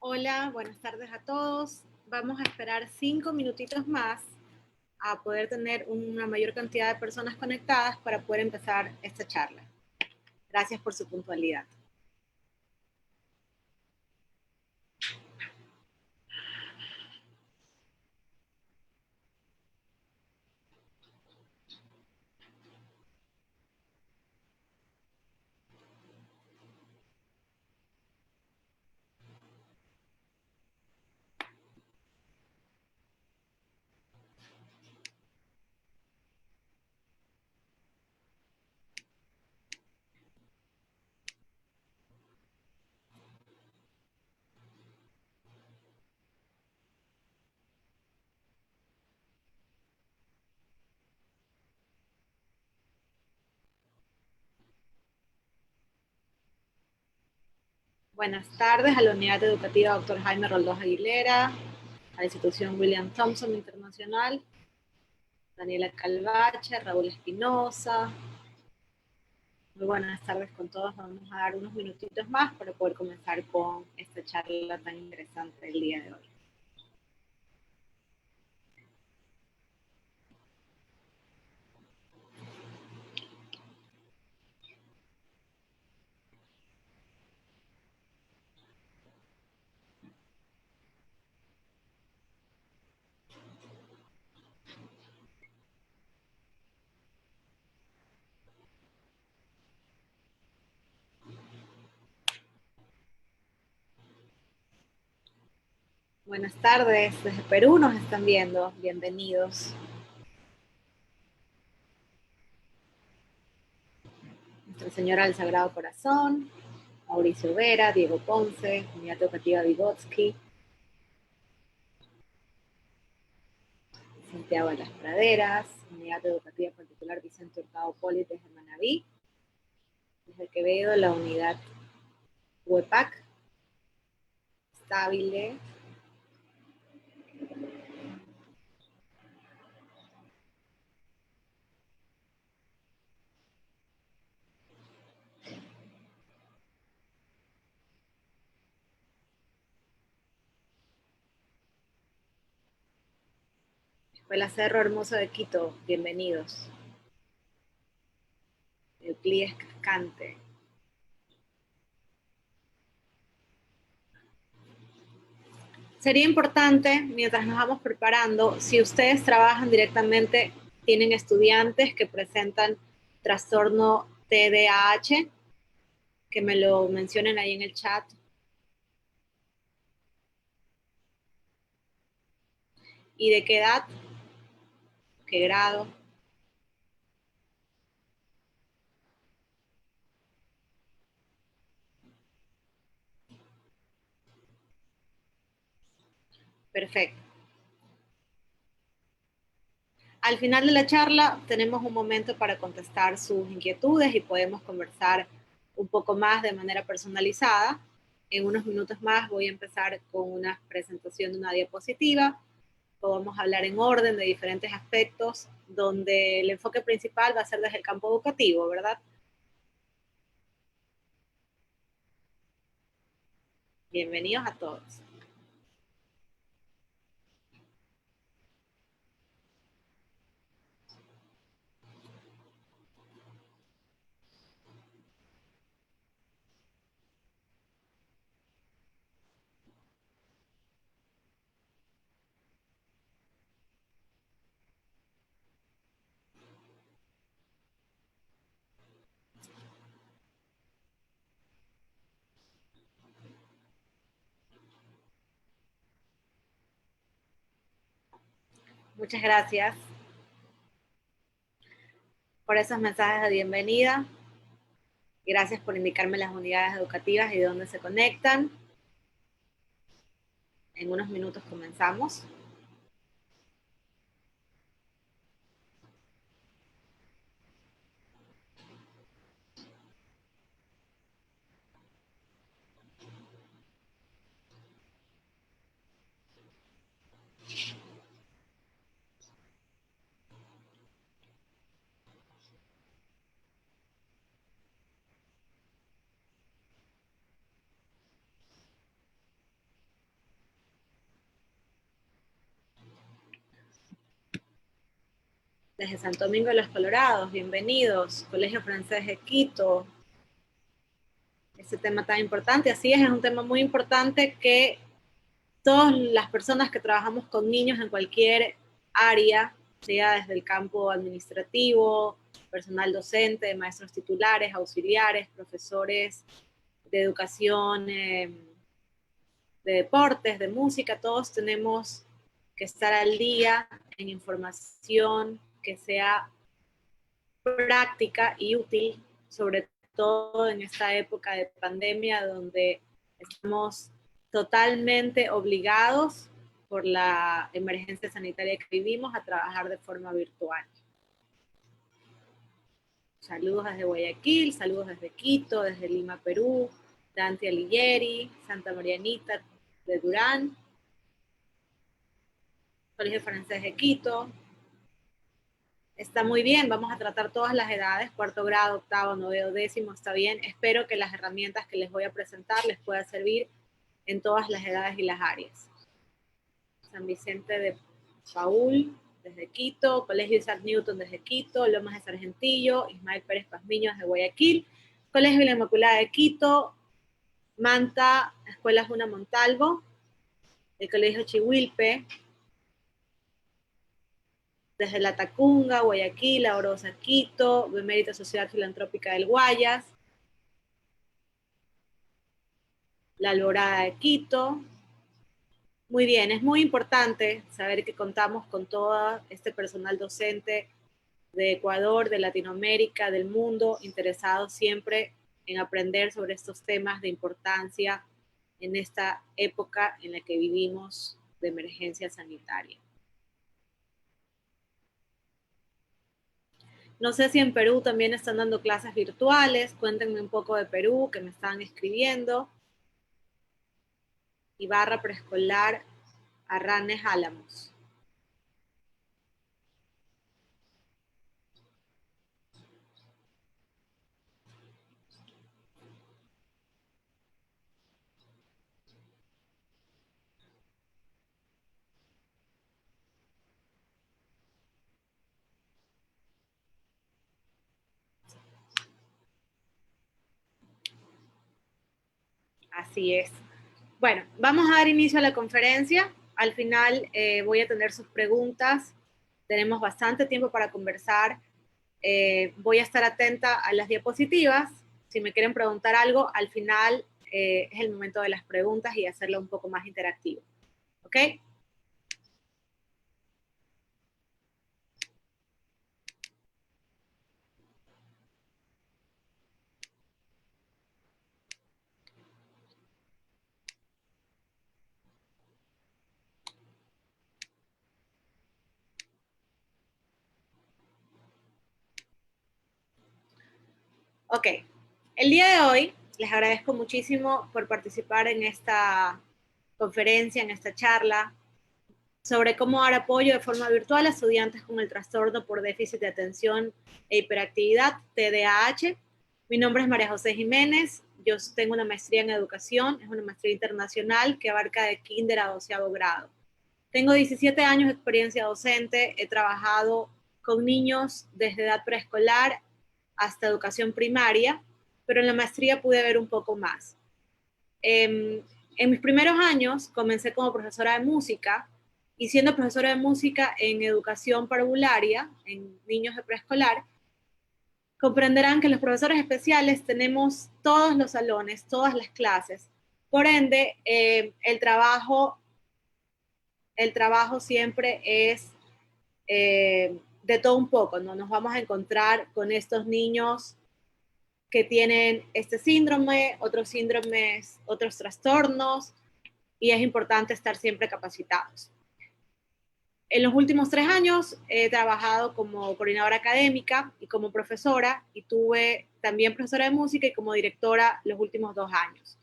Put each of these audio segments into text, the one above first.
Hola, buenas tardes a todos. Vamos a esperar 5 minutitos más a poder tener una mayor cantidad de personas conectadas para poder empezar esta charla. Gracias por su puntualidad. Buenas tardes a la Unidad Educativa Dr. Jaime Roldós Aguilera, a la institución William Thompson Internacional, Daniela Calvache, Raúl Espinosa. Muy buenas tardes con todos. Vamos a dar unos minutitos más para poder comenzar con esta charla tan interesante del día de hoy. Buenas tardes, desde Perú nos están viendo. Bienvenidos. Nuestra Señora del Sagrado Corazón, Mauricio Vera, Diego Ponce, Unidad Educativa Vygotsky, Santiago de las Praderas, Unidad Educativa Particular Vicente Hurtado Poli desde Manabí, desde Quevedo, la Unidad Huepac, Estable, Escuela Cerro Hermoso de Quito, bienvenidos. Euclides Cascante. Sería importante, mientras nos vamos preparando, si ustedes trabajan directamente, tienen estudiantes que presentan trastorno TDAH, que me lo mencionen ahí en el chat. ¿Y de qué edad? ¿Qué grado? Perfecto. Al final de la charla tenemos un momento para contestar sus inquietudes y podemos conversar un poco más de manera personalizada. En unos minutos más voy a empezar con una presentación de una diapositiva. Podemos hablar en orden de diferentes aspectos, donde el enfoque principal va a ser desde el campo educativo, ¿verdad? Bienvenidos a todos. Muchas gracias por esos mensajes de bienvenida. Gracias por indicarme las unidades educativas y de dónde se conectan. En unos minutos comenzamos. Desde Santo Domingo de los Colorados, bienvenidos. Colegio Francés de Quito. Este tema tan importante, así es un tema muy importante que todas las personas que trabajamos con niños en cualquier área, sea desde el campo administrativo, personal docente, maestros titulares, auxiliares, profesores de educación, de deportes, de música, todos tenemos que estar al día en información que sea práctica y útil, sobre todo en esta época de pandemia donde estamos totalmente obligados por la emergencia sanitaria que vivimos a trabajar de forma virtual. Saludos desde Guayaquil, saludos desde Quito, desde Lima, Perú, Dante Alighieri, Santa Marianita de Durán, Colegio Francés de Quito. Está muy bien, vamos a tratar todas las edades, cuarto grado, octavo, noveno, décimo, está bien. Espero que las herramientas que les voy a presentar les puedan servir en todas las edades y las áreas. San Vicente de Paul, desde Quito, Colegio Isaac Newton desde Quito, Lomas de Sargentillo, Ismael Pérez Pazmiño desde Guayaquil, Colegio de la Inmaculada de Quito, Manta, Escuela Juna Montalvo, el Colegio Chihuilpe, desde La Tacunga, Guayaquil, La Orosa, Quito, Benemérita Sociedad Filantrópica del Guayas, La Alborada de Quito. Muy bien, es muy importante saber que contamos con todo este personal docente de Ecuador, de Latinoamérica, del mundo, interesado siempre en aprender sobre estos temas de importancia en esta época en la que vivimos de emergencia sanitaria. No sé si en Perú también están dando clases virtuales, cuéntenme un poco de Perú, que me están escribiendo. Ibarra Preescolar, Arranes Álamos. Así es. Bueno, vamos a dar inicio a la conferencia. Al final voy a tener sus preguntas. Tenemos bastante tiempo para conversar. Voy a estar atenta a las diapositivas. Si me quieren preguntar algo, al final es el momento de las preguntas y hacerlo un poco más interactivo. ¿Ok? Ok. El día de hoy les agradezco muchísimo por participar en esta conferencia, en esta charla sobre cómo dar apoyo de forma virtual a estudiantes con el trastorno por déficit de atención e hiperactividad, TDAH. Mi nombre es María José Jiménez, yo tengo una maestría en educación, es una maestría internacional que abarca de kinder a 12º grado. Tengo 17 años de experiencia docente, he trabajado con niños desde edad preescolar hasta educación primaria, pero en la maestría pude ver un poco más. En mis primeros años comencé como profesora de música y siendo profesora de música en educación parvularia, en niños de preescolar, comprenderán que los profesores especiales tenemos todos los salones, todas las clases. Por ende, el trabajo siempre es de todo un poco, ¿no? Nos vamos a encontrar con estos niños que tienen este síndrome, otros síndromes, otros trastornos, y es importante estar siempre capacitados. En los últimos 3 años he trabajado como coordinadora académica y como profesora, y tuve también profesora de música y como directora los últimos 2 años.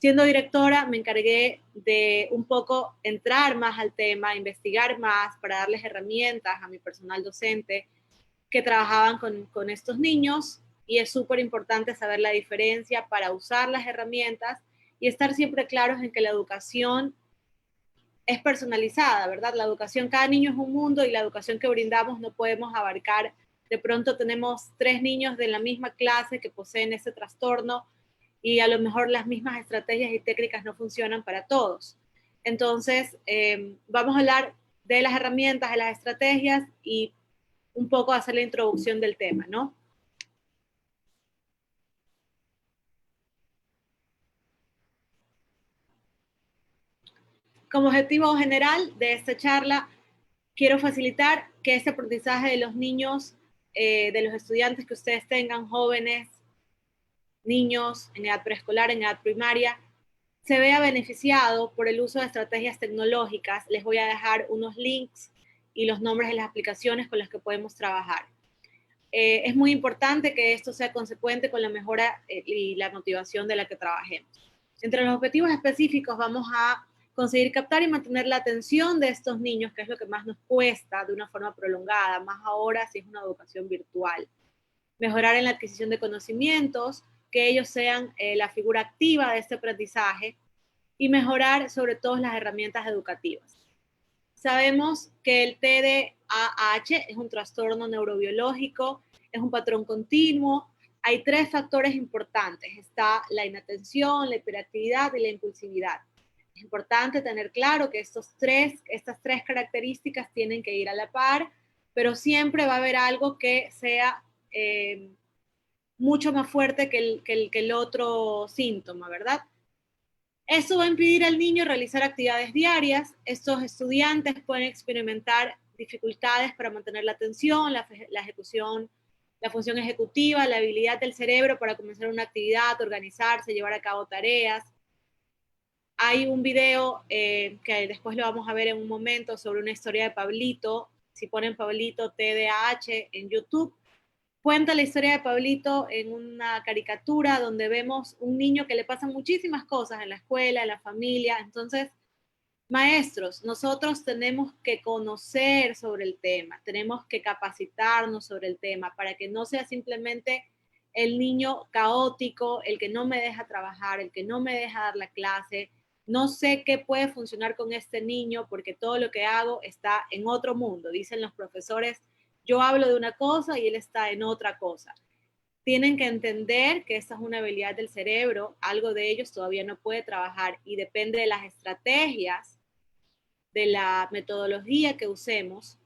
Siendo directora me encargué de un poco entrar más al tema, investigar más para darles herramientas a mi personal docente que trabajaban con estos niños, y es súper importante saber la diferencia para usar las herramientas y estar siempre claros en que la educación es personalizada, ¿verdad? La educación, cada niño es un mundo y la educación que brindamos no podemos abarcar. De pronto tenemos 3 niños de la misma clase que poseen ese trastorno y a lo mejor las mismas estrategias y técnicas no funcionan para todos. Entonces, vamos a hablar de las herramientas, de las estrategias y un poco hacer la introducción del tema, ¿no? Como objetivo general de esta charla, quiero facilitar que este aprendizaje de los niños, de los estudiantes que ustedes tengan, jóvenes, niños en edad preescolar, en edad primaria, se vea beneficiado por el uso de estrategias tecnológicas. Les voy a dejar unos links y los nombres de las aplicaciones con las que podemos trabajar. Es muy importante que esto sea consecuente con la mejora y la motivación de la que trabajemos. Entre los objetivos específicos vamos a conseguir captar y mantener la atención de estos niños, que es lo que más nos cuesta de una forma prolongada, más ahora si es una educación virtual. Mejorar en la adquisición de conocimientos, que ellos sean la figura activa de este aprendizaje y mejorar sobre todo las herramientas educativas. Sabemos que el TDAH es un trastorno neurobiológico, es un patrón continuo. Hay 3 factores importantes. Está la inatención, la hiperactividad y la impulsividad. Es importante tener claro que estas tres características tienen que ir a la par, pero siempre va a haber algo que sea mucho más fuerte que el otro síntoma, ¿verdad? Esto va a impedir al niño realizar actividades diarias. Estos estudiantes pueden experimentar dificultades para mantener la atención, la ejecución, la función ejecutiva, la habilidad del cerebro para comenzar una actividad, organizarse, llevar a cabo tareas. Hay un video que después lo vamos a ver en un momento sobre una historia de Pablito. Si ponen Pablito TDAH en YouTube, cuenta la historia de Pablito en una caricatura donde vemos un niño que le pasan muchísimas cosas en la escuela, en la familia. Entonces, maestros, nosotros tenemos que conocer sobre el tema, tenemos que capacitarnos sobre el tema para que no sea simplemente el niño caótico, el que no me deja trabajar, el que no me deja dar la clase. No sé qué puede funcionar con este niño porque todo lo que hago está en otro mundo. Dicen los profesores, yo hablo de una cosa y él está en otra cosa. Tienen que entender que esta es una habilidad del cerebro, algo de ellos todavía no puede trabajar y depende de las estrategias, de la metodología que usemos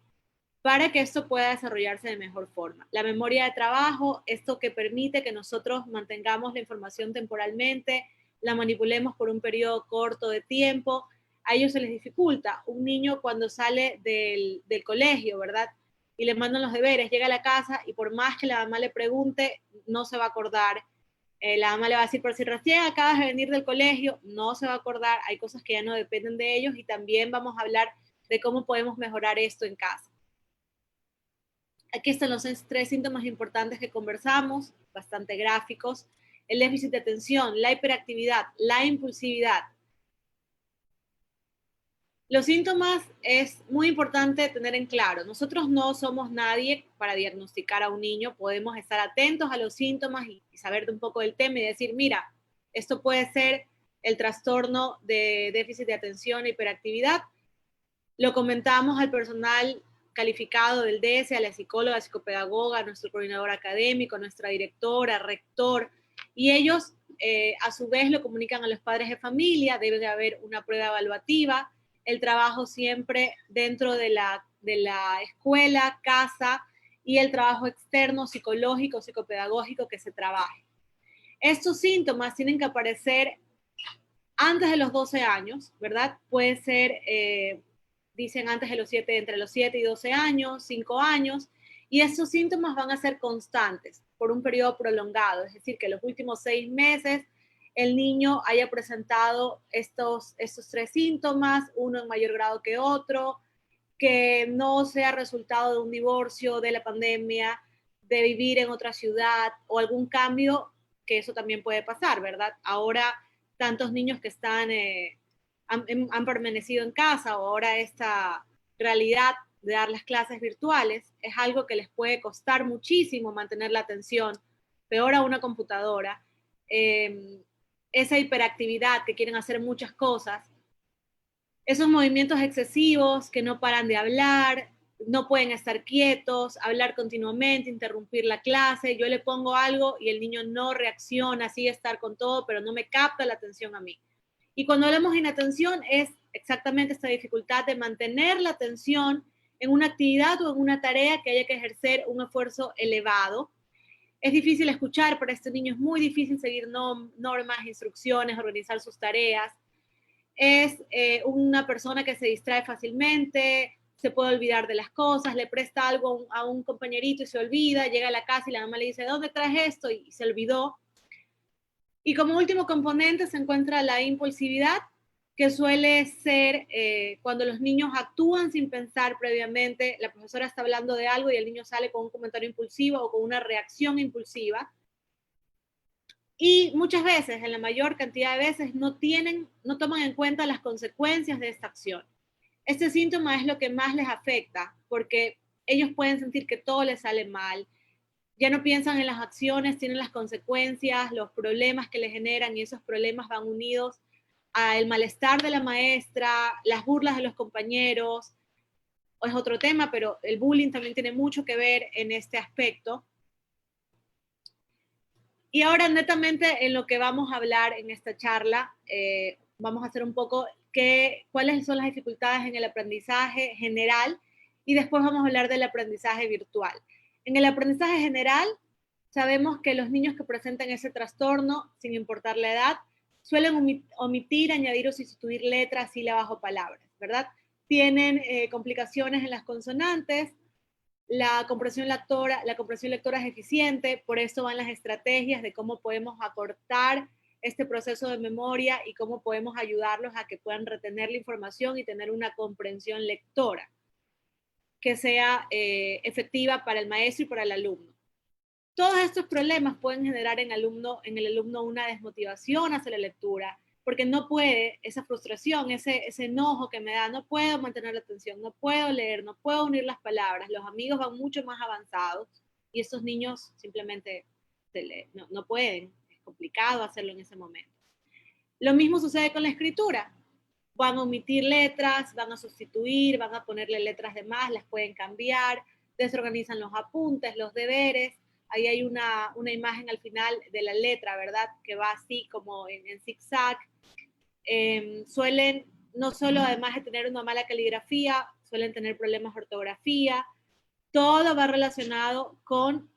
para que esto pueda desarrollarse de mejor forma. La memoria de trabajo, esto que permite que nosotros mantengamos la información temporalmente, la manipulemos por un periodo corto de tiempo, a ellos se les dificulta. Un niño cuando sale del colegio, ¿verdad? Y le mandan los deberes, llega a la casa y por más que la mamá le pregunte, no se va a acordar. La mamá le va a decir, pero si recién acabas de venir del colegio, no se va a acordar. Hay cosas que ya no dependen de ellos y también vamos a hablar de cómo podemos mejorar esto en casa. Aquí están los 3 síntomas importantes que conversamos, bastante gráficos. El déficit de atención, la hiperactividad, la impulsividad. Los síntomas es muy importante tener en claro. Nosotros no somos nadie para diagnosticar a un niño. Podemos estar atentos a los síntomas y saber un poco del tema y decir, mira, esto puede ser el trastorno de déficit de atención e hiperactividad. Lo comentamos al personal calificado del DS, a la psicóloga, psicopedagoga, a nuestro coordinador académico, a nuestra directora, rector, y ellos a su vez lo comunican a los padres de familia. Debe de haber una prueba evaluativa, el trabajo siempre dentro de la escuela, casa y el trabajo externo, psicológico, psicopedagógico que se trabaje. Estos síntomas tienen que aparecer antes de los 12 años, ¿verdad? Puede ser dicen antes de los 7, entre los 7 y 12 años, 5 años, y estos síntomas van a ser constantes por un periodo prolongado, es decir, que los últimos 6 meses el niño haya presentado estos 3 síntomas, uno en mayor grado que otro, que no sea resultado de un divorcio, de la pandemia, de vivir en otra ciudad o algún cambio, que eso también puede pasar, ¿verdad? Ahora tantos niños que están han permanecido en casa o ahora esta realidad de dar las clases virtuales es algo que les puede costar muchísimo mantener la atención, peor a una computadora, esa hiperactividad que quieren hacer muchas cosas. Esos movimientos excesivos que no paran de hablar, no pueden estar quietos, hablar continuamente, interrumpir la clase, yo le pongo algo y el niño no reacciona, sigue estar con todo, pero no me capta la atención a mí. Y cuando hablamos de inatención es exactamente esta dificultad de mantener la atención en una actividad o en una tarea que haya que ejercer un esfuerzo elevado. Es difícil escuchar, para este niño es muy difícil seguir normas, instrucciones, organizar sus tareas. Es una persona que se distrae fácilmente, se puede olvidar de las cosas, le presta algo a un compañerito y se olvida, llega a la casa y la mamá le dice, ¿dónde traes esto? Y se olvidó. Y como último componente se encuentra la impulsividad, que suele ser cuando los niños actúan sin pensar previamente, la profesora está hablando de algo y el niño sale con un comentario impulsivo o con una reacción impulsiva. Y muchas veces, en la mayor cantidad de veces, no toman en cuenta las consecuencias de esta acción. Este síntoma es lo que más les afecta, porque ellos pueden sentir que todo les sale mal, ya no piensan en las acciones, tienen las consecuencias, los problemas que les generan y esos problemas van unidos al malestar de la maestra, las burlas de los compañeros, es otro tema, pero el bullying también tiene mucho que ver en este aspecto. Y ahora netamente en lo que vamos a hablar en esta charla, vamos a hacer un poco cuáles son las dificultades en el aprendizaje general y después vamos a hablar del aprendizaje virtual. En el aprendizaje general, sabemos que los niños que presentan ese trastorno, sin importar la edad, suelen omitir, añadir o sustituir letras, sílabas o palabras, ¿verdad? Tienen complicaciones en las consonantes, la comprensión lectora es eficiente, por eso van las estrategias de cómo podemos acortar este proceso de memoria y cómo podemos ayudarlos a que puedan retener la información y tener una comprensión lectora que sea efectiva para el maestro y para el alumno. Todos estos problemas pueden generar en el alumno una desmotivación hacia la lectura, porque no puede, esa frustración, ese enojo que me da, no puedo mantener la atención, no puedo leer, no puedo unir las palabras, los amigos van mucho más avanzados y estos niños simplemente no pueden, es complicado hacerlo en ese momento. Lo mismo sucede con la escritura, van a omitir letras, van a sustituir, van a ponerle letras de más, las pueden cambiar, desorganizan los apuntes, los deberes. Ahí hay una imagen al final de la letra, ¿verdad? Que va así como en zigzag. Suelen, no solo además de tener una mala caligrafía, suelen tener problemas de ortografía. Todo va relacionado con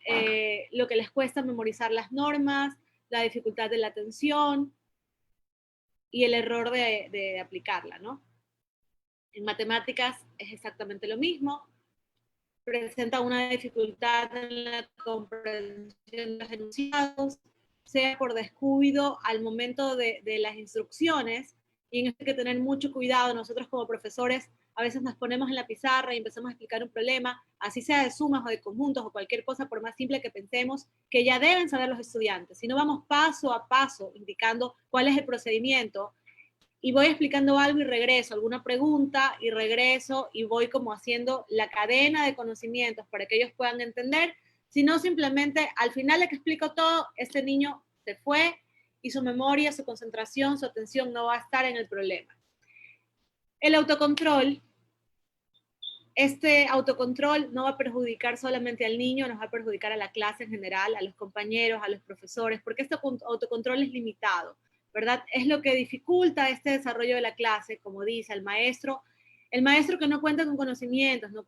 lo que les cuesta memorizar las normas, la dificultad de la atención y el error de aplicarla, ¿no? En matemáticas es exactamente lo mismo. Presenta una dificultad en la comprensión de los enunciados, sea por descuido al momento de las instrucciones, y en esto hay que tener mucho cuidado. Nosotros como profesores a veces nos ponemos en la pizarra y empezamos a explicar un problema, así sea de sumas o de conjuntos o cualquier cosa, por más simple que pensemos, que ya deben saber los estudiantes. Si no vamos paso a paso indicando cuál es el procedimiento, y voy explicando algo y regreso, alguna pregunta y regreso y voy como haciendo la cadena de conocimientos para que ellos puedan entender, sino simplemente al final de que explico todo, este niño se fue y su memoria, su concentración, su atención no va a estar en el problema. El autocontrol, este autocontrol no va a perjudicar solamente al niño, nos va a perjudicar a la clase en general, a los compañeros, a los profesores, porque este autocontrol es limitado, ¿verdad? Es lo que dificulta este desarrollo de la clase, como dice el maestro que no cuenta con conocimientos, no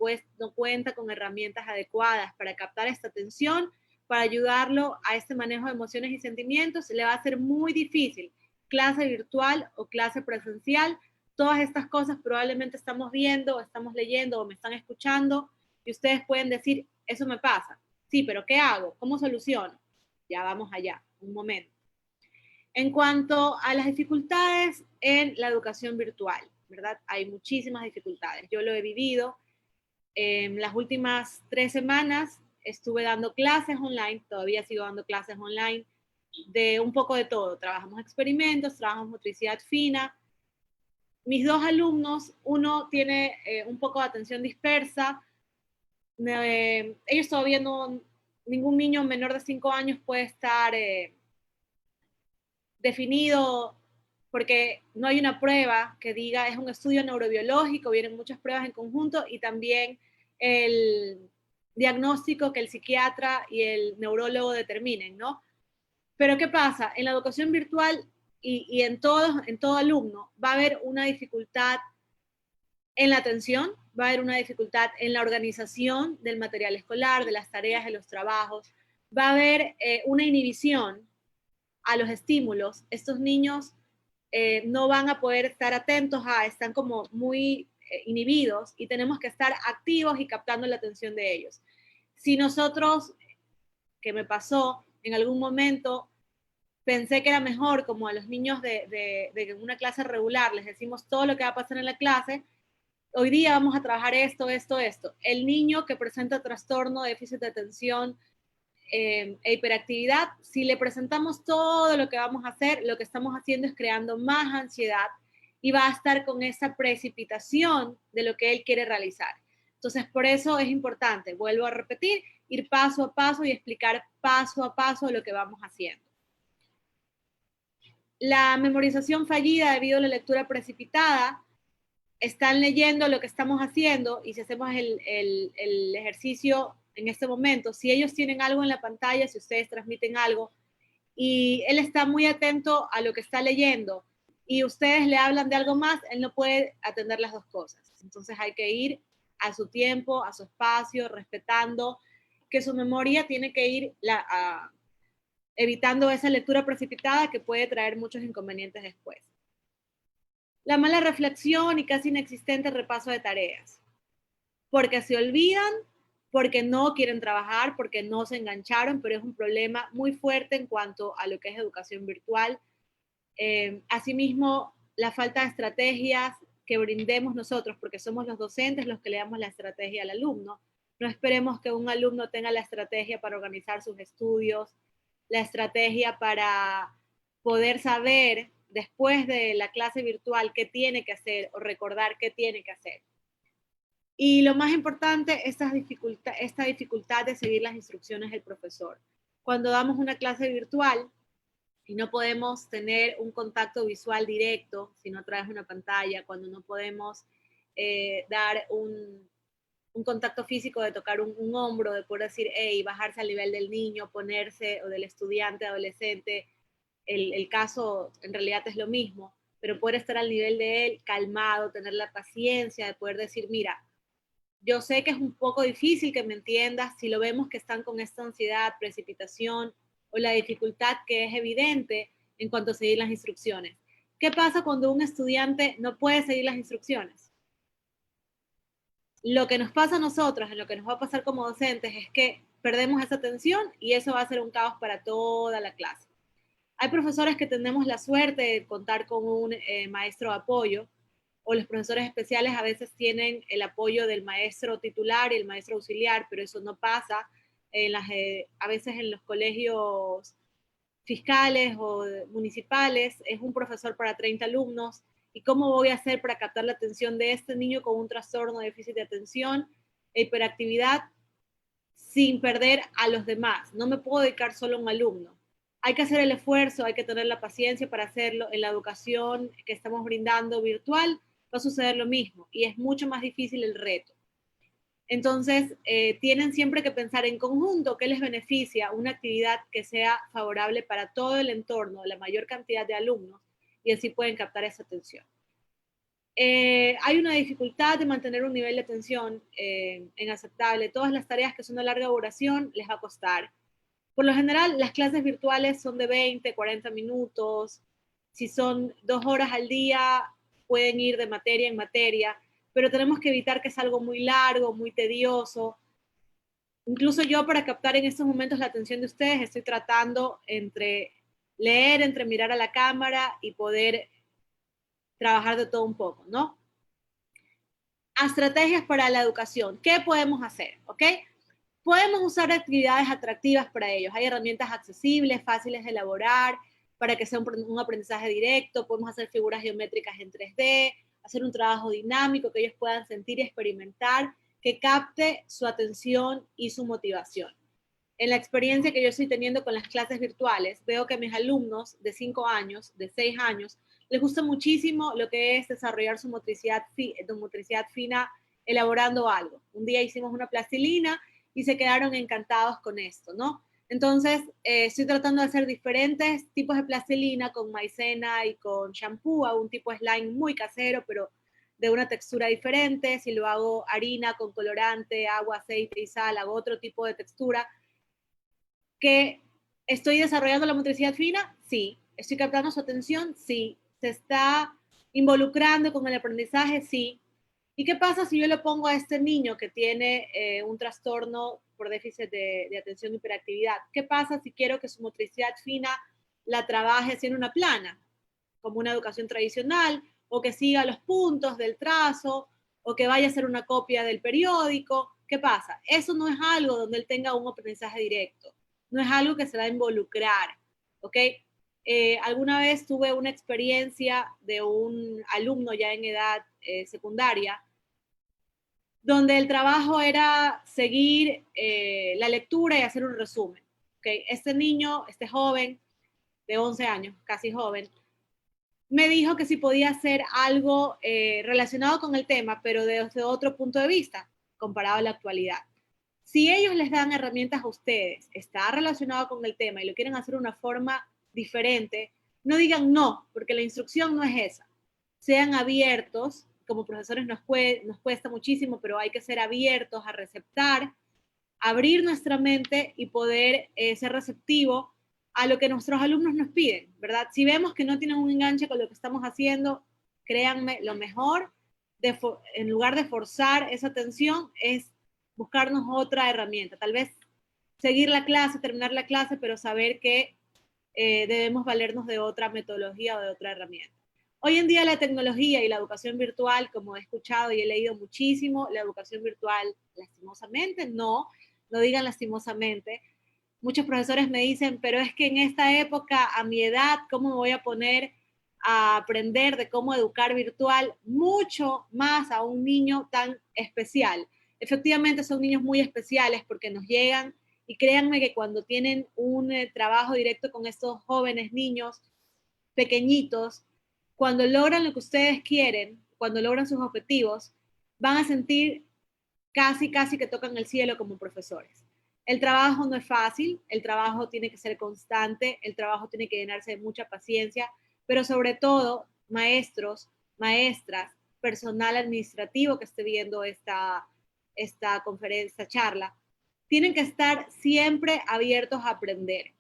cuenta con herramientas adecuadas para captar esta atención, para ayudarlo a este manejo de emociones y sentimientos, le va a ser muy difícil. Clase virtual o clase presencial, todas estas cosas probablemente estamos viendo, estamos leyendo o me están escuchando y ustedes pueden decir, eso me pasa. Sí, pero ¿qué hago? ¿Cómo soluciono? Ya vamos allá, un momento. En cuanto a las dificultades en la educación virtual, ¿verdad? Hay muchísimas dificultades. Yo lo he vivido. En las últimas 3 semanas estuve dando clases online, todavía sigo dando clases online, de un poco de todo. Trabajamos experimentos, trabajamos motricidad fina. Mis 2 alumnos, uno tiene un poco de atención dispersa. Ellos todavía no, ningún niño menor de 5 años puede estar definido porque no hay una prueba que diga, es un estudio neurobiológico, vienen muchas pruebas en conjunto y también el diagnóstico que el psiquiatra y el neurólogo determinen, ¿no? Pero ¿qué pasa? En la educación virtual y en todo alumno va a haber una dificultad en la atención, va a haber una dificultad en la organización del material escolar, de las tareas, de los trabajos, va a haber una inhibición a los estímulos. Estos niños no van a poder estar atentos están como muy inhibidos y tenemos que estar activos y captando la atención de ellos. Si nosotros, que me pasó en algún momento, pensé que era mejor como a los niños de una clase regular, les decimos todo lo que va a pasar en la clase, hoy día vamos a trabajar esto, esto, esto. El niño que presenta trastorno, déficit de atención e hiperactividad, si le presentamos todo lo que vamos a hacer, lo que estamos haciendo es creando más ansiedad y va a estar con esa precipitación de lo que él quiere realizar. Entonces, por eso es importante, vuelvo a repetir, ir paso a paso y explicar paso a paso lo que vamos haciendo. La memorización fallida debido a la lectura precipitada, están leyendo lo que estamos haciendo y si hacemos el ejercicio en este momento, si ellos tienen algo en la pantalla, si ustedes transmiten algo y él está muy atento a lo que está leyendo y ustedes le hablan de algo más, él no puede atender las dos cosas. Entonces hay que ir a su tiempo, a su espacio, respetando que su memoria tiene que ir evitando esa lectura precipitada que puede traer muchos inconvenientes después. La mala reflexión y casi inexistente repaso de tareas, porque se olvidan, porque no quieren trabajar, porque no se engancharon, pero es un problema muy fuerte en cuanto a lo que es educación virtual. Asimismo, la falta de estrategias que brindemos nosotros, porque somos los docentes los que le damos la estrategia al alumno. No esperemos que un alumno tenga la estrategia para organizar sus estudios, la estrategia para poder saber después de la clase virtual qué tiene que hacer o recordar qué tiene que hacer. Y lo más importante, esta dificultad de seguir las instrucciones del profesor. Cuando damos una clase virtual y no podemos tener un contacto visual directo, si no traes una pantalla, cuando no podemos dar un contacto físico de tocar un hombro, de poder decir, hey, bajarse al nivel del niño, ponerse, o del estudiante, adolescente, el caso en realidad es lo mismo, pero poder estar al nivel de él, calmado, tener la paciencia de poder decir, mira, yo sé que es un poco difícil que me entiendas si lo vemos que están con esta ansiedad, precipitación o la dificultad que es evidente en cuanto a seguir las instrucciones. ¿Qué pasa cuando un estudiante no puede seguir las instrucciones? Lo que nos pasa a nosotros, en lo que nos va a pasar como docentes, es que perdemos esa atención y eso va a ser un caos para toda la clase. Hay profesores que tenemos la suerte de contar con un maestro de apoyo, o los profesores especiales a veces tienen el apoyo del maestro titular y el maestro auxiliar, pero eso no pasa a veces en los colegios fiscales o municipales, es un profesor para 30 alumnos, y cómo voy a hacer para captar la atención de este niño con un trastorno de déficit de atención e hiperactividad sin perder a los demás. No me puedo dedicar solo a un alumno. Hay que hacer el esfuerzo, hay que tener la paciencia para hacerlo. En la educación que estamos brindando virtual va a suceder lo mismo y es mucho más difícil el reto. Entonces, tienen siempre que pensar en conjunto qué les beneficia una actividad que sea favorable para todo el entorno, la mayor cantidad de alumnos, y así pueden captar esa atención. Hay una dificultad de mantener un nivel de atención en aceptable. Todas las tareas que son de larga duración les va a costar. Por lo general, las clases virtuales son de 20, 40 minutos. Si son 2 horas al día, pueden ir de materia en materia, pero tenemos que evitar que sea algo muy largo, muy tedioso. Incluso yo, para captar en estos momentos la atención de ustedes, estoy tratando entre leer, entre mirar a la cámara y poder trabajar de todo un poco, ¿no? Estrategias para la educación. ¿Qué podemos hacer? ¿Ok? Podemos usar actividades atractivas para ellos. Hay herramientas accesibles, fáciles de elaborar, para que sea un aprendizaje directo. Podemos hacer figuras geométricas en 3D, hacer un trabajo dinámico que ellos puedan sentir y experimentar, que capte su atención y su motivación. En la experiencia que yo estoy teniendo con las clases virtuales, veo que mis alumnos de 5 años, de 6 años, les gusta muchísimo lo que es desarrollar su motricidad fina elaborando algo. Un día hicimos una plastilina y se quedaron encantados con esto, ¿no? Entonces, estoy tratando de hacer diferentes tipos de plastilina con maicena y con shampoo, hago un tipo de slime muy casero, pero de una textura diferente. Si lo hago harina con colorante, agua, aceite y sal, hago otro tipo de textura. ¿Que estoy desarrollando la motricidad fina? Sí. ¿Estoy captando su atención? Sí. ¿Se está involucrando con el aprendizaje? Sí. ¿Y qué pasa si yo le pongo a este niño que tiene un trastorno por déficit de atención y hiperactividad? ¿Qué pasa si quiero que su motricidad fina la trabaje haciendo una plana, como una educación tradicional, o que siga los puntos del trazo, o que vaya a hacer una copia del periódico? ¿Qué pasa? Eso no es algo donde él tenga un aprendizaje directo, no es algo que se va a involucrar, ¿ok? Alguna vez tuve una experiencia de un alumno ya en edad secundaria, donde el trabajo era seguir la lectura y hacer un resumen. ¿Okay? Este niño, este joven de 11 años, casi joven, me dijo que si podía hacer algo relacionado con el tema, pero desde otro punto de vista, comparado a la actualidad. Si ellos les dan herramientas a ustedes, está relacionado con el tema y lo quieren hacer de una forma diferente, no digan no, porque la instrucción no es esa. Sean abiertos, como profesores nos cuesta muchísimo, pero hay que ser abiertos a receptar, abrir nuestra mente y poder ser receptivo a lo que nuestros alumnos nos piden, ¿verdad? Si vemos que no tienen un enganche con lo que estamos haciendo, créanme, lo mejor, en lugar de forzar esa atención, es buscarnos otra herramienta. Tal vez seguir la clase, terminar la clase, pero saber que debemos valernos de otra metodología o de otra herramienta. Hoy en día la tecnología y la educación virtual, como he escuchado y he leído muchísimo, la educación virtual, lastimosamente, no digan lastimosamente. Muchos profesores me dicen, pero es que en esta época, a mi edad, ¿cómo me voy a poner a aprender de cómo educar virtual? Mucho más a un niño tan especial. Efectivamente son niños muy especiales porque nos llegan y créanme que cuando tienen un trabajo directo con estos jóvenes niños pequeñitos, cuando logran lo que ustedes quieren, cuando logran sus objetivos, van a sentir casi que tocan el cielo como profesores. El trabajo no es fácil, el trabajo tiene que ser constante, el trabajo tiene que llenarse de mucha paciencia, pero sobre todo, maestros, maestras, personal administrativo que esté viendo esta conferencia, esta charla, tienen que estar siempre abiertos a aprender.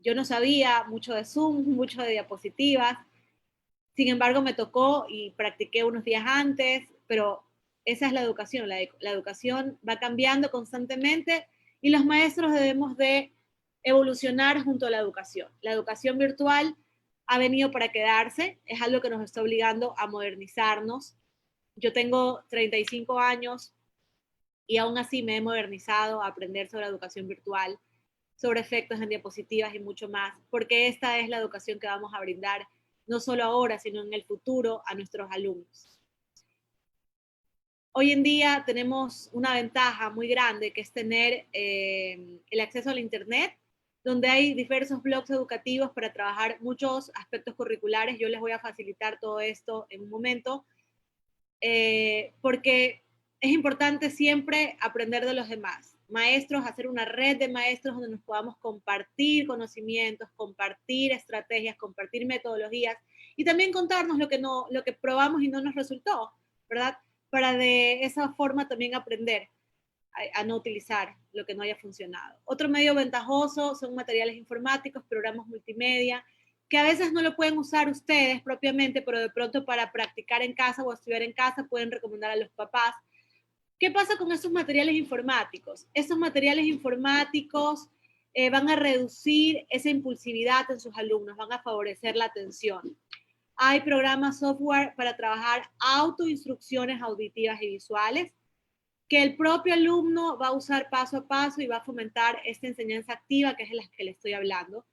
Yo no sabía mucho de Zoom, mucho de diapositivas, sin embargo me tocó y practiqué unos días antes, pero esa es la educación, la educación va cambiando constantemente y los maestros debemos de evolucionar junto a la educación. La educación virtual ha venido para quedarse, es algo que nos está obligando a modernizarnos. Yo tengo 35 años y aún así me he modernizado a aprender sobre educación virtual, sobre efectos en diapositivas y mucho más, porque esta es la educación que vamos a brindar no solo ahora, sino en el futuro a nuestros alumnos. Hoy en día tenemos una ventaja muy grande que es tener el acceso al Internet, donde hay diversos blogs educativos para trabajar muchos aspectos curriculares. Yo les voy a facilitar todo esto en un momento, porque es importante siempre aprender de los demás. Maestros, hacer una red de maestros donde nos podamos compartir conocimientos, compartir estrategias, compartir metodologías y también contarnos lo que probamos y no nos resultó, ¿verdad? Para de esa forma también aprender a no utilizar lo que no haya funcionado. Otro medio ventajoso son materiales informáticos, programas multimedia, que a veces no lo pueden usar ustedes propiamente, pero de pronto para practicar en casa o estudiar en casa pueden recomendar a los papás. ¿Qué pasa con estos materiales informáticos? Estos materiales informáticos van a reducir esa impulsividad en sus alumnos, van a favorecer la atención. Hay programas software para trabajar autoinstrucciones auditivas y visuales que el propio alumno va a usar paso a paso y va a fomentar esta enseñanza activa, que es la que le estoy hablando,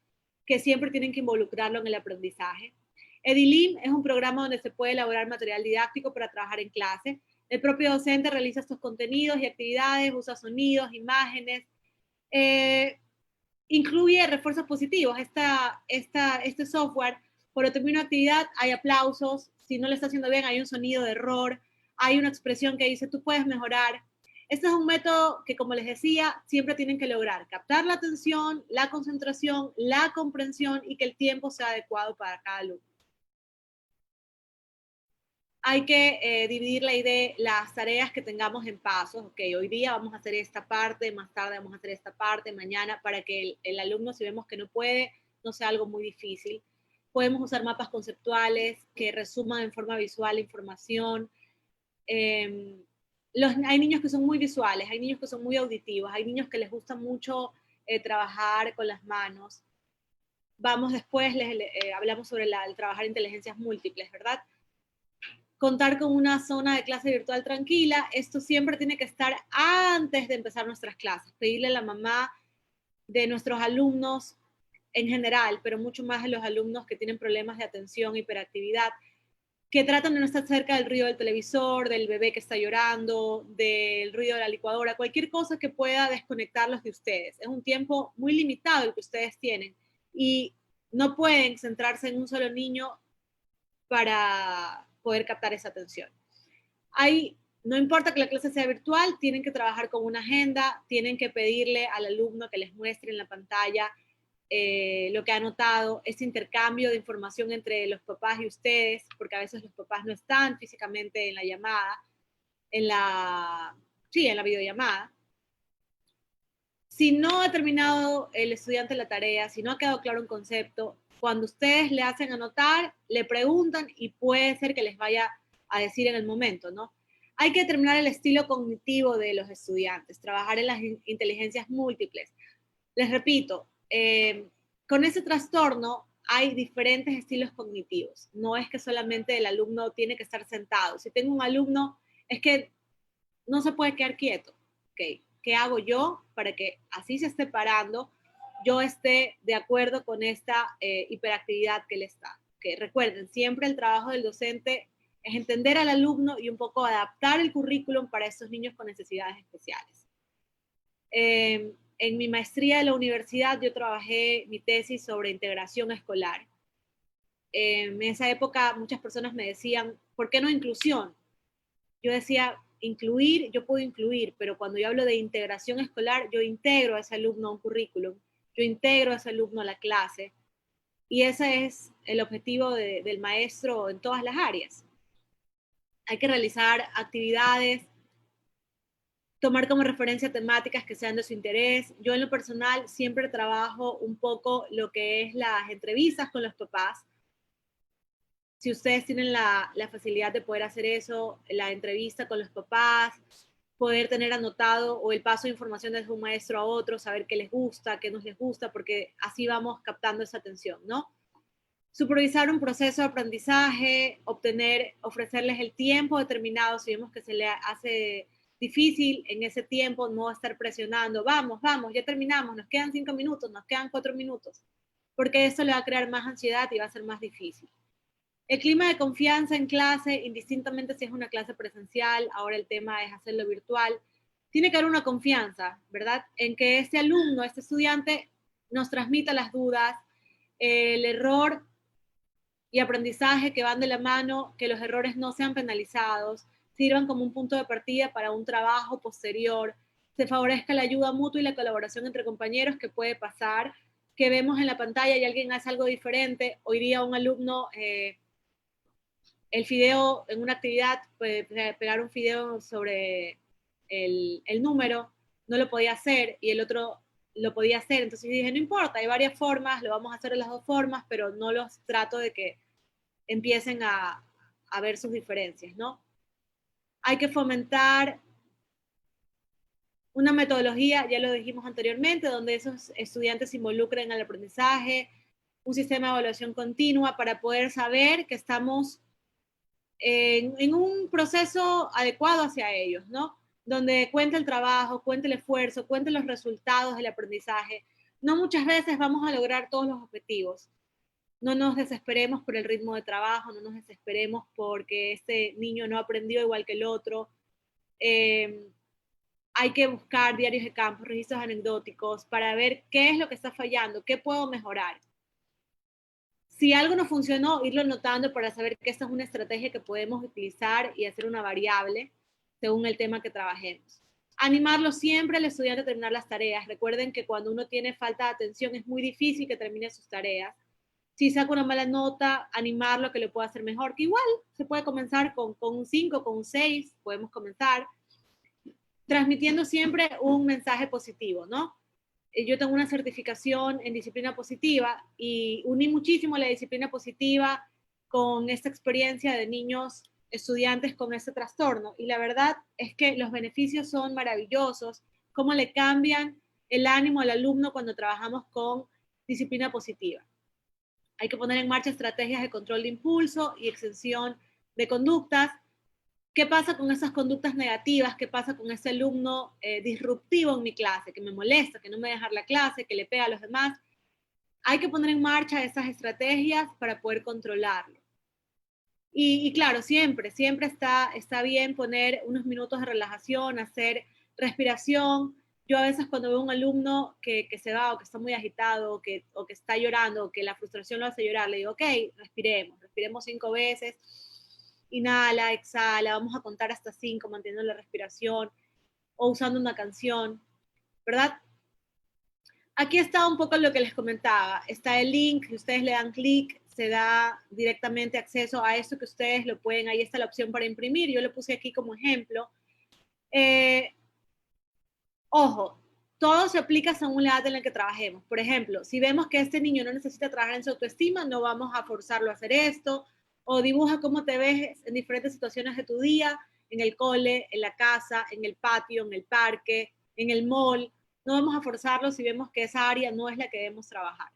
que siempre tienen que involucrarlo en el aprendizaje. Edilim es un programa donde se puede elaborar material didáctico para trabajar en clase. El propio docente realiza estos contenidos y actividades, usa sonidos, imágenes. incluye refuerzos positivos. Este software, cuando termina una actividad, hay aplausos. Si no lo está haciendo bien, hay un sonido de error. Hay una expresión que dice, tú puedes mejorar. Este es un método que, como les decía, siempre tienen que lograr captar la atención, la concentración, la comprensión y que el tiempo sea adecuado para cada alumno. Hay que dividir las tareas que tengamos en pasos. Ok, hoy día vamos a hacer esta parte, más tarde vamos a hacer esta parte, mañana, para que el alumno, si vemos que no puede, no sea algo muy difícil. Podemos usar mapas conceptuales que resuman en forma visual la información. Eh, hay niños que son muy visuales, hay niños que son muy auditivos, hay niños que les gusta mucho trabajar con las manos. Vamos después, hablamos sobre el trabajar inteligencias múltiples, ¿verdad? Contar con una zona de clase virtual tranquila. Esto siempre tiene que estar antes de empezar nuestras clases. Pedirle a la mamá de nuestros alumnos en general, pero mucho más de los alumnos que tienen problemas de atención, hiperactividad, que tratan de no estar cerca del ruido del televisor, del bebé que está llorando, del ruido de la licuadora, cualquier cosa que pueda desconectarlos de ustedes. Es un tiempo muy limitado el que ustedes tienen y no pueden centrarse en un solo niño para poder captar esa atención. No importa que la clase sea virtual, tienen que trabajar con una agenda, tienen que pedirle al alumno que les muestre en la pantalla lo que ha anotado, ese intercambio de información entre los papás y ustedes, porque a veces los papás no están físicamente en la llamada, en la videollamada. Si no ha terminado el estudiante la tarea, si no ha quedado claro un concepto, cuando ustedes le hacen anotar, le preguntan y puede ser que les vaya a decir en el momento, ¿no? Hay que determinar el estilo cognitivo de los estudiantes, trabajar en las inteligencias múltiples. Les repito, con ese trastorno hay diferentes estilos cognitivos. No es que solamente el alumno tiene que estar sentado. Si tengo un alumno, es que no se puede quedar quieto. Okay. ¿Qué hago yo para que así se esté parando, yo esté de acuerdo con esta hiperactividad que él está? Que recuerden, siempre el trabajo del docente es entender al alumno y un poco adaptar el currículum para estos niños con necesidades especiales. En mi maestría de la universidad yo trabajé mi tesis sobre integración escolar. En esa época muchas personas me decían, ¿por qué no inclusión? Yo decía, incluir, yo puedo incluir, pero cuando yo hablo de integración escolar, yo integro a ese alumno a un currículum, yo integro a ese alumno a la clase, y ese es el objetivo del maestro en todas las áreas. Hay que realizar actividades, tomar como referencia temáticas que sean de su interés. Yo en lo personal siempre trabajo un poco lo que es las entrevistas con los papás. Si ustedes tienen la facilidad de poder hacer eso, la entrevista con los papás, poder tener anotado o el paso de información desde un maestro a otro, saber qué les gusta, qué no les gusta, porque así vamos captando esa atención, ¿no? Supervisar un proceso de aprendizaje, ofrecerles el tiempo determinado, si vemos que se le hace difícil en ese tiempo, no estar presionando, vamos, vamos, ya terminamos, nos quedan 5 minutos, nos quedan 4 minutos, porque eso le va a crear más ansiedad y va a ser más difícil. El clima de confianza en clase, indistintamente si es una clase presencial, ahora el tema es hacerlo virtual, tiene que haber una confianza, ¿verdad? En que este alumno, este estudiante nos transmita las dudas, el error y aprendizaje que van de la mano, que los errores no sean penalizados, sirvan como un punto de partida para un trabajo posterior, se favorezca la ayuda mutua y la colaboración entre compañeros que puede pasar, que vemos en la pantalla y alguien hace algo diferente. Hoy día un alumno el fideo en una actividad, pues, pegar un fideo sobre el número, no lo podía hacer y el otro lo podía hacer. Entonces dije, no importa, hay varias formas, lo vamos a hacer de las dos formas, pero no los trato de que empiecen a ver sus diferencias, ¿no? Hay que fomentar una metodología, ya lo dijimos anteriormente, donde esos estudiantes se involucren en el aprendizaje, un sistema de evaluación continua para poder saber que estamos en un proceso adecuado hacia ellos, ¿no? Donde cuente el trabajo, cuente el esfuerzo, cuente los resultados del aprendizaje. No muchas veces vamos a lograr todos los objetivos. No nos desesperemos por el ritmo de trabajo, no nos desesperemos porque este niño no aprendió igual que el otro. Eh, hay que buscar diarios de campo, registros anecdóticos para ver qué es lo que está fallando, qué puedo mejorar. Si algo no funcionó, irlo notando para saber que esta es una estrategia que podemos utilizar y hacer una variable según el tema que trabajemos. Animarlo siempre al estudiante a terminar las tareas. Recuerden que cuando uno tiene falta de atención es muy difícil que termine sus tareas. Si saca una mala nota, animarlo a que lo pueda hacer mejor, que igual se puede comenzar con un 5, con un 6, podemos comenzar, transmitiendo siempre un mensaje positivo, ¿no? Yo tengo una certificación en disciplina positiva y uní muchísimo la disciplina positiva con esta experiencia de niños estudiantes con este trastorno. Y la verdad es que los beneficios son maravillosos, cómo le cambian el ánimo al alumno cuando trabajamos con disciplina positiva. Hay que poner en marcha estrategias de control de impulso y exención de conductas. ¿Qué pasa con esas conductas negativas? ¿Qué pasa con ese alumno disruptivo en mi clase, que me molesta, que no me deja la clase, que le pega a los demás? Hay que poner en marcha esas estrategias para poder controlarlo. Y claro, siempre está bien poner unos minutos de relajación, hacer respiración. Yo a veces cuando veo un alumno que se va o que está muy agitado o que está llorando o que la frustración lo hace llorar, le digo, ok, respiremos 5 veces, inhala, exhala, vamos a contar hasta 5 manteniendo la respiración o usando una canción, ¿verdad? Aquí está un poco lo que les comentaba. Está el link, si ustedes le dan clic, se da directamente acceso a esto que ustedes lo pueden, ahí está la opción para imprimir. Yo lo puse aquí como ejemplo. Ojo, todo se aplica según la edad en la que trabajemos. Por ejemplo, si vemos que este niño no necesita trabajar en su autoestima, no vamos a forzarlo a hacer esto. O dibuja cómo te ves en diferentes situaciones de tu día, en el cole, en la casa, en el patio, en el parque, en el mall. No vamos a forzarlo si vemos que esa área no es la que debemos trabajar.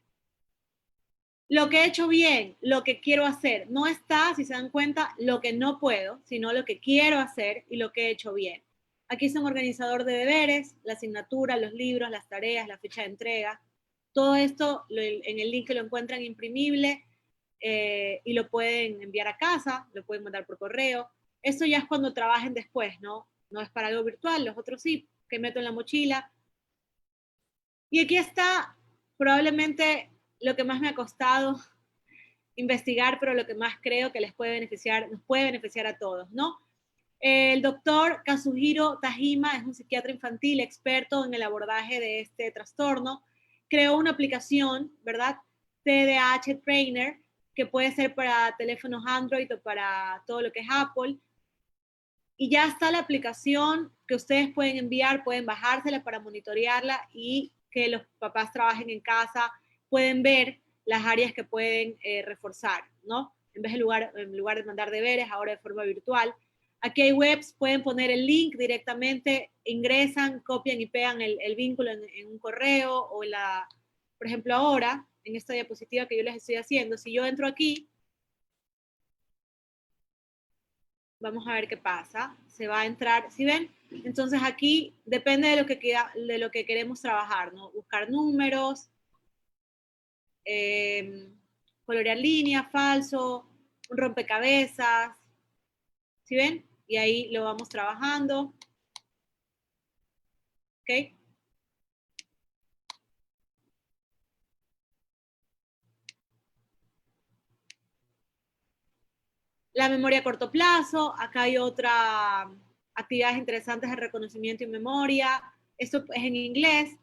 Lo que he hecho bien, lo que quiero hacer, no está, si se dan cuenta, lo que no puedo, sino lo que quiero hacer y lo que he hecho bien. Aquí está un organizador de deberes, la asignatura, los libros, las tareas, la fecha de entrega. Todo esto en el link que lo encuentran imprimible y lo pueden enviar a casa, lo pueden mandar por correo. Esto ya es cuando trabajen después, ¿no? No es para algo virtual, los otros sí, que meto en la mochila. Y aquí está probablemente lo que más me ha costado investigar, pero lo que más creo que les puede beneficiar, nos puede beneficiar a todos, ¿no? El doctor Kazuhiro Tajima es un psiquiatra infantil experto en el abordaje de este trastorno. Creó una aplicación, ¿verdad? TDAH Trainer, que puede ser para teléfonos Android o para todo lo que es Apple. Y ya está la aplicación que ustedes pueden enviar, pueden bajársela para monitorearla y que los papás trabajen en casa, pueden ver las áreas que pueden reforzar, ¿no? En lugar de mandar deberes, ahora de forma virtual. Aquí hay webs, pueden poner el link directamente, ingresan, copian y pegan el vínculo en un correo o por ejemplo, ahora, en esta diapositiva que yo les estoy haciendo, si yo entro aquí, vamos a ver qué pasa. Se va a entrar, ¿sí ven? Entonces aquí depende de lo que queremos trabajar, ¿no? Buscar números, colorear líneas, falso, un rompecabezas, ¿sí ven? Y ahí lo vamos trabajando, ¿ok? La memoria a corto plazo, acá hay otra actividades interesantes de reconocimiento y memoria. Esto es en inglés,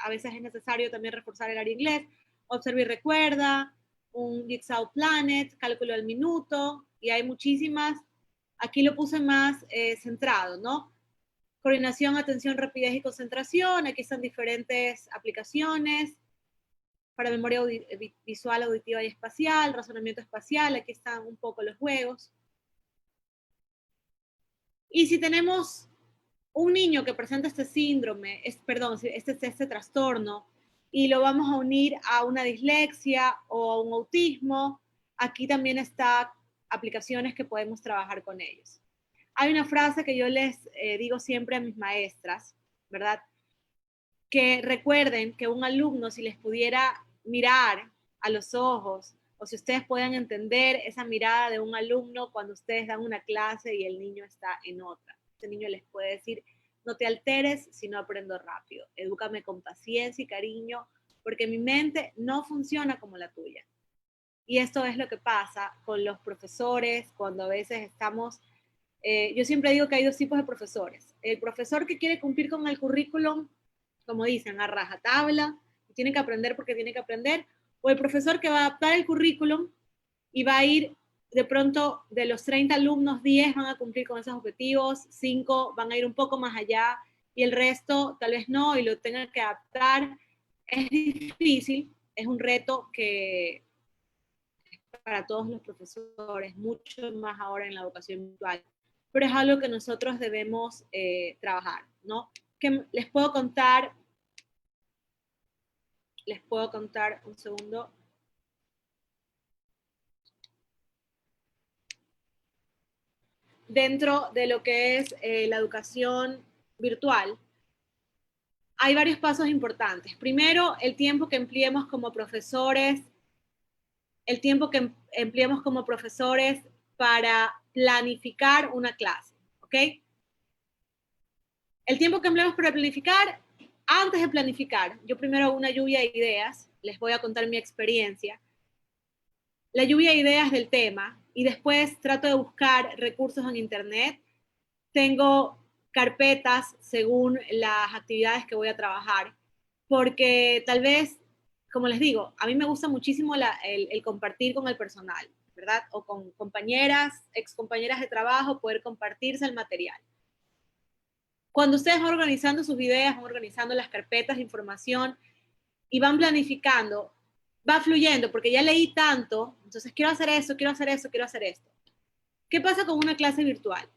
a veces es necesario también reforzar el área inglés. Observa y recuerda, un Jigsaw Planet, cálculo del minuto, y hay muchísimas. Aquí lo puse más centrado, ¿no? Coordinación, atención, rapidez y concentración. Aquí están diferentes aplicaciones para memoria visual, auditiva y espacial, razonamiento espacial. Aquí están un poco los juegos. Y si tenemos un niño que presenta este síndrome, este trastorno, y lo vamos a unir a una dislexia o a un autismo, aquí también está aplicaciones que podemos trabajar con ellos. Hay una frase que yo les digo siempre a mis maestras, ¿verdad? Que recuerden que un alumno, si les pudiera mirar a los ojos, o si ustedes puedan entender esa mirada de un alumno cuando ustedes dan una clase y el niño está en otra. Ese niño les puede decir no te alteres si no aprendo rápido. Edúcame con paciencia y cariño, porque mi mente no funciona como la tuya. Y esto es lo que pasa con los profesores cuando a veces estamos, yo siempre digo que hay dos tipos de profesores. El profesor que quiere cumplir con el currículum, como dicen, a rajatabla, y tiene que aprender porque tiene que aprender, o el profesor que va a adaptar el currículum y va a ir, de pronto, de los 30 alumnos, 10 van a cumplir con esos objetivos, 5 van a ir un poco más allá y el resto tal vez no y lo tengan que adaptar. Es difícil, es un reto que para todos los profesores, mucho más ahora en la educación virtual, pero es algo que nosotros debemos trabajar, ¿no? Que les puedo contar un segundo. Dentro de lo que es la educación virtual, hay varios pasos importantes. Primero, el tiempo que empleemos como profesores, el tiempo que empleemos como profesores para planificar una clase, ¿ok? El tiempo que empleemos para planificar, antes de planificar, yo primero hago una lluvia de ideas, les voy a contar mi experiencia, la lluvia de ideas del tema y después trato de buscar recursos en internet. Tengo carpetas según las actividades que voy a trabajar, porque tal vez, como les digo, a mí me gusta muchísimo el compartir con el personal, ¿verdad? O con compañeras, ex compañeras de trabajo, poder compartirse el material. Cuando ustedes van organizando sus ideas, van organizando las carpetas de información y van planificando, va fluyendo, porque ya leí tanto, entonces quiero hacer eso, quiero hacer eso, quiero hacer esto. ¿Qué pasa con una clase virtual?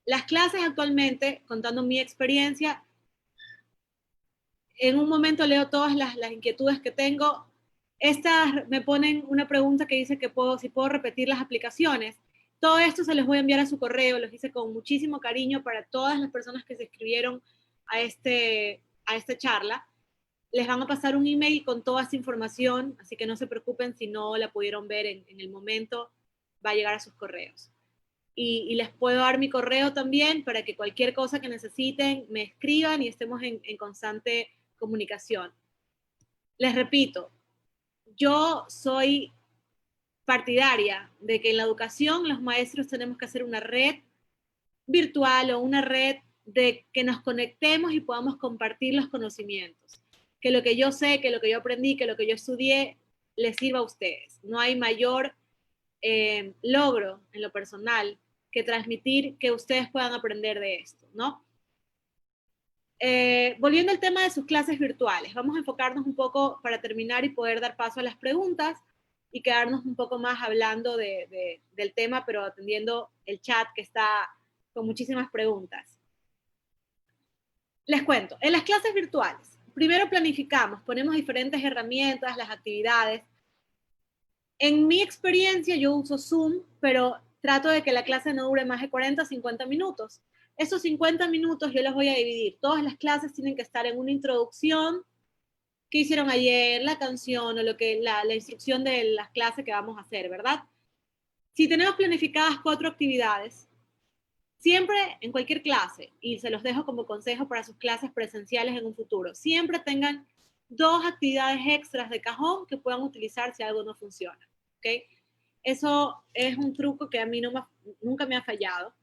Las clases actualmente, contando mi experiencia, en un momento leo todas las inquietudes que tengo. Estas me ponen una pregunta que dice que si puedo repetir las aplicaciones. Todo esto se les voy a enviar a su correo, los hice con muchísimo cariño para todas las personas que se inscribieron a esta charla. Les van a pasar un email con toda esta información, así que no se preocupen si no la pudieron ver en el momento, va a llegar a sus correos. Y les puedo dar mi correo también para que cualquier cosa que necesiten me escriban y estemos en constante comunicación. Les repito, yo soy partidaria de que en la educación los maestros tenemos que hacer una red virtual o una red de que nos conectemos y podamos compartir los conocimientos. Que lo que yo sé, que lo que yo aprendí, que lo que yo estudié, les sirva a ustedes. No hay mayor logro en lo personal que transmitir que ustedes puedan aprender de esto, ¿no? Volviendo al tema de sus clases virtuales, vamos a enfocarnos un poco para terminar y poder dar paso a las preguntas y quedarnos un poco más hablando del tema, pero atendiendo el chat que está con muchísimas preguntas. Les cuento, en las clases virtuales, primero planificamos, ponemos diferentes herramientas, las actividades. En mi experiencia yo uso Zoom, pero trato de que la clase no dure más de 40 o 50 minutos. Esos 50 minutos yo los voy a dividir. Todas las clases tienen que estar en una introducción, qué hicieron ayer, la canción o la instrucción de las clases que vamos a hacer, ¿verdad? Si tenemos planificadas 4 actividades, siempre en cualquier clase, y se los dejo como consejo para sus clases presenciales en un futuro, siempre tengan 2 actividades extras de cajón que puedan utilizar si algo no funciona, ¿ok? Eso es un truco que a mí nunca me ha fallado,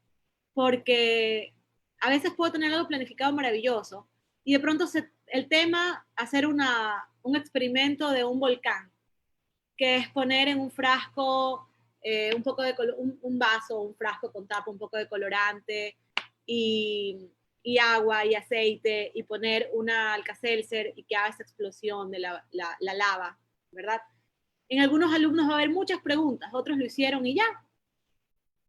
porque a veces puedo tener algo planificado maravilloso y de pronto el tema, hacer un experimento de un volcán, que es poner en un frasco un poco de un vaso, un frasco con tapa, un poco de colorante y agua y aceite y poner una Alka-Seltzer y que haga esa explosión de la lava, ¿verdad? En algunos alumnos va a haber muchas preguntas, otros lo hicieron y ya.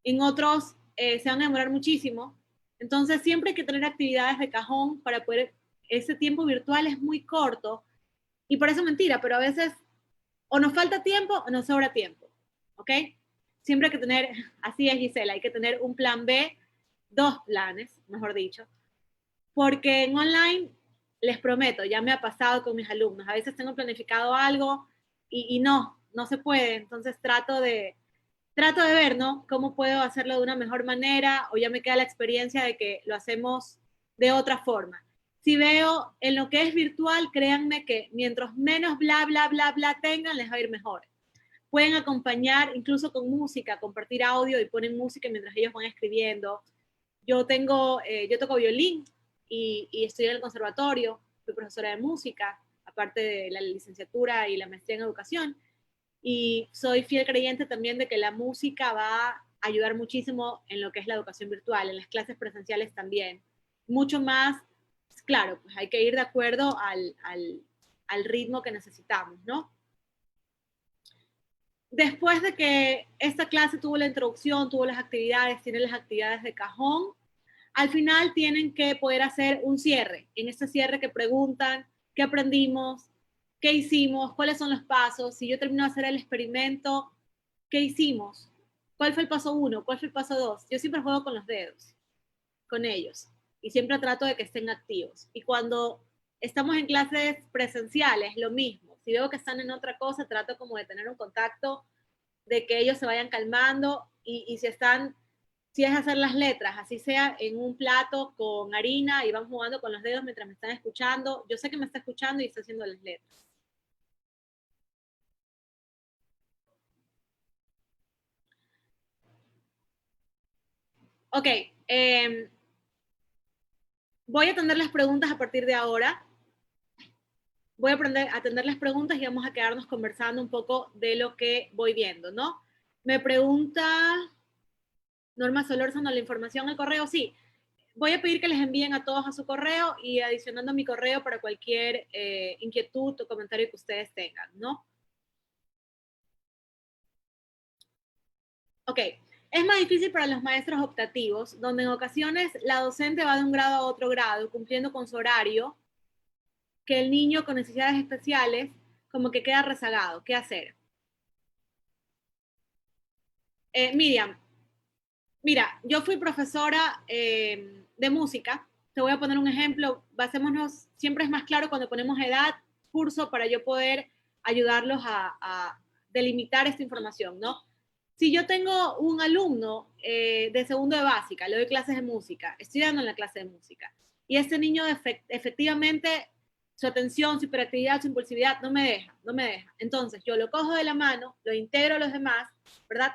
En otros se van a demorar muchísimo. Entonces siempre hay que tener actividades de cajón para poder, ese tiempo virtual es muy corto y parece mentira, pero a veces o nos falta tiempo o nos sobra tiempo, ¿ok? Siempre hay que tener, así es Gisela, hay que tener un plan B, 2 planes, mejor dicho, porque en online, les prometo, ya me ha pasado con mis alumnos, a veces tengo planificado algo y no se puede, entonces trato de ver, ¿no? Cómo puedo hacerlo de una mejor manera o ya me queda la experiencia de que lo hacemos de otra forma. Si veo en lo que es virtual, créanme que mientras menos bla, bla, bla, bla tengan, les va a ir mejor. Pueden acompañar incluso con música, compartir audio y ponen música mientras ellos van escribiendo. Yo toco violín y estoy en el conservatorio, soy profesora de música, aparte de la licenciatura y la maestría en educación. Y soy fiel creyente también de que la música va a ayudar muchísimo en lo que es la educación virtual, en las clases presenciales también. Mucho más, claro, pues hay que ir de acuerdo al ritmo que necesitamos, ¿no? Después de que esta clase tuvo la introducción, tuvo las actividades, tiene las actividades de cajón, al final tienen que poder hacer un cierre. En este cierre que preguntan qué aprendimos, qué hicimos, cuáles son los pasos. Si yo termino de hacer el experimento, ¿qué hicimos? ¿Cuál fue el paso 1? ¿Cuál fue el paso 2? Yo siempre juego con los dedos, con ellos, y siempre trato de que estén activos. Y cuando estamos en clases presenciales, lo mismo. Si veo que están en otra cosa, trato como de tener un contacto, de que ellos se vayan calmando y si es hacer las letras, así sea en un plato con harina y van jugando con los dedos mientras me están escuchando. Yo sé que me está escuchando y está haciendo las letras. Ok, voy a atender las preguntas a partir de ahora. Voy a atender las preguntas y vamos a quedarnos conversando un poco de lo que voy viendo, ¿no? Me pregunta Norma Solórzano la información al correo. Sí, voy a pedir que les envíen a todos a su correo y adicionando mi correo para cualquier inquietud o comentario que ustedes tengan, ¿no? Ok, es más difícil para los maestros optativos, donde en ocasiones la docente va de un grado a otro grado, cumpliendo con su horario, que el niño con necesidades especiales como que queda rezagado. ¿Qué hacer? Miriam, mira, yo fui profesora de música. Te voy a poner un ejemplo. Basémonos, siempre es más claro cuando ponemos edad, curso, para yo poder ayudarlos a delimitar esta información, ¿no? Si yo tengo un alumno de segundo de básica, le doy clases de música, estoy dando en la clase de música, y este niño efectivamente su atención, su hiperactividad, su impulsividad no me deja, no me deja. Entonces yo lo cojo de la mano, lo integro a los demás, ¿verdad?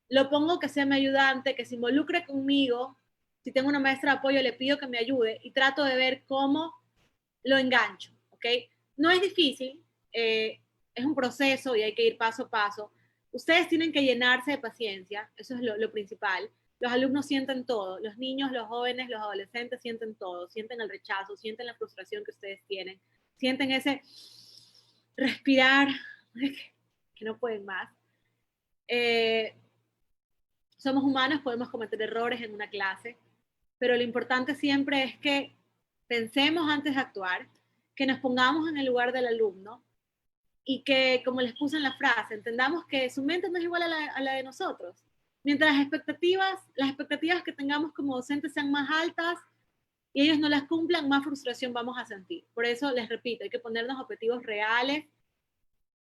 Lo pongo que sea mi ayudante, que se involucre conmigo. Si tengo una maestra de apoyo, le pido que me ayude y trato de ver cómo lo engancho, ¿ok? No es difícil, es un proceso y hay que ir paso a paso. Ustedes tienen que llenarse de paciencia, eso es lo principal. Los alumnos sienten todo, los niños, los jóvenes, los adolescentes sienten todo, sienten el rechazo, sienten la frustración que ustedes tienen, sienten ese respirar que no pueden más. Somos humanos, podemos cometer errores en una clase, pero lo importante siempre es que pensemos antes de actuar, que nos pongamos en el lugar del alumno y que, como les puse en la frase, entendamos que su mente no es igual a la de nosotros. Mientras las expectativas que tengamos como docentes sean más altas y ellos no las cumplan, más frustración vamos a sentir. Por eso les repito, hay que ponernos objetivos reales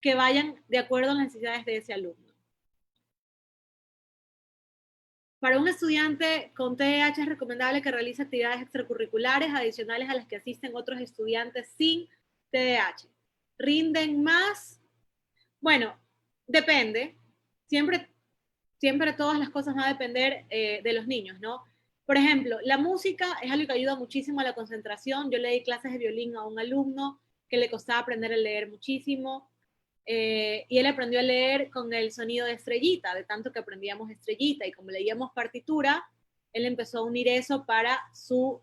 que vayan de acuerdo a las necesidades de ese alumno. Para un estudiante con TDAH es recomendable que realice actividades extracurriculares adicionales a las que asisten otros estudiantes sin TDAH. ¿Rinden más? Bueno, depende. Siempre, siempre todas las cosas van a depender de los niños, ¿no? Por ejemplo, la música es algo que ayuda muchísimo a la concentración. Yo le di clases de violín a un alumno que le costaba aprender a leer muchísimo. Y él aprendió a leer con el sonido de estrellita, de tanto que aprendíamos estrellita, y como leíamos partitura, él empezó a unir eso para su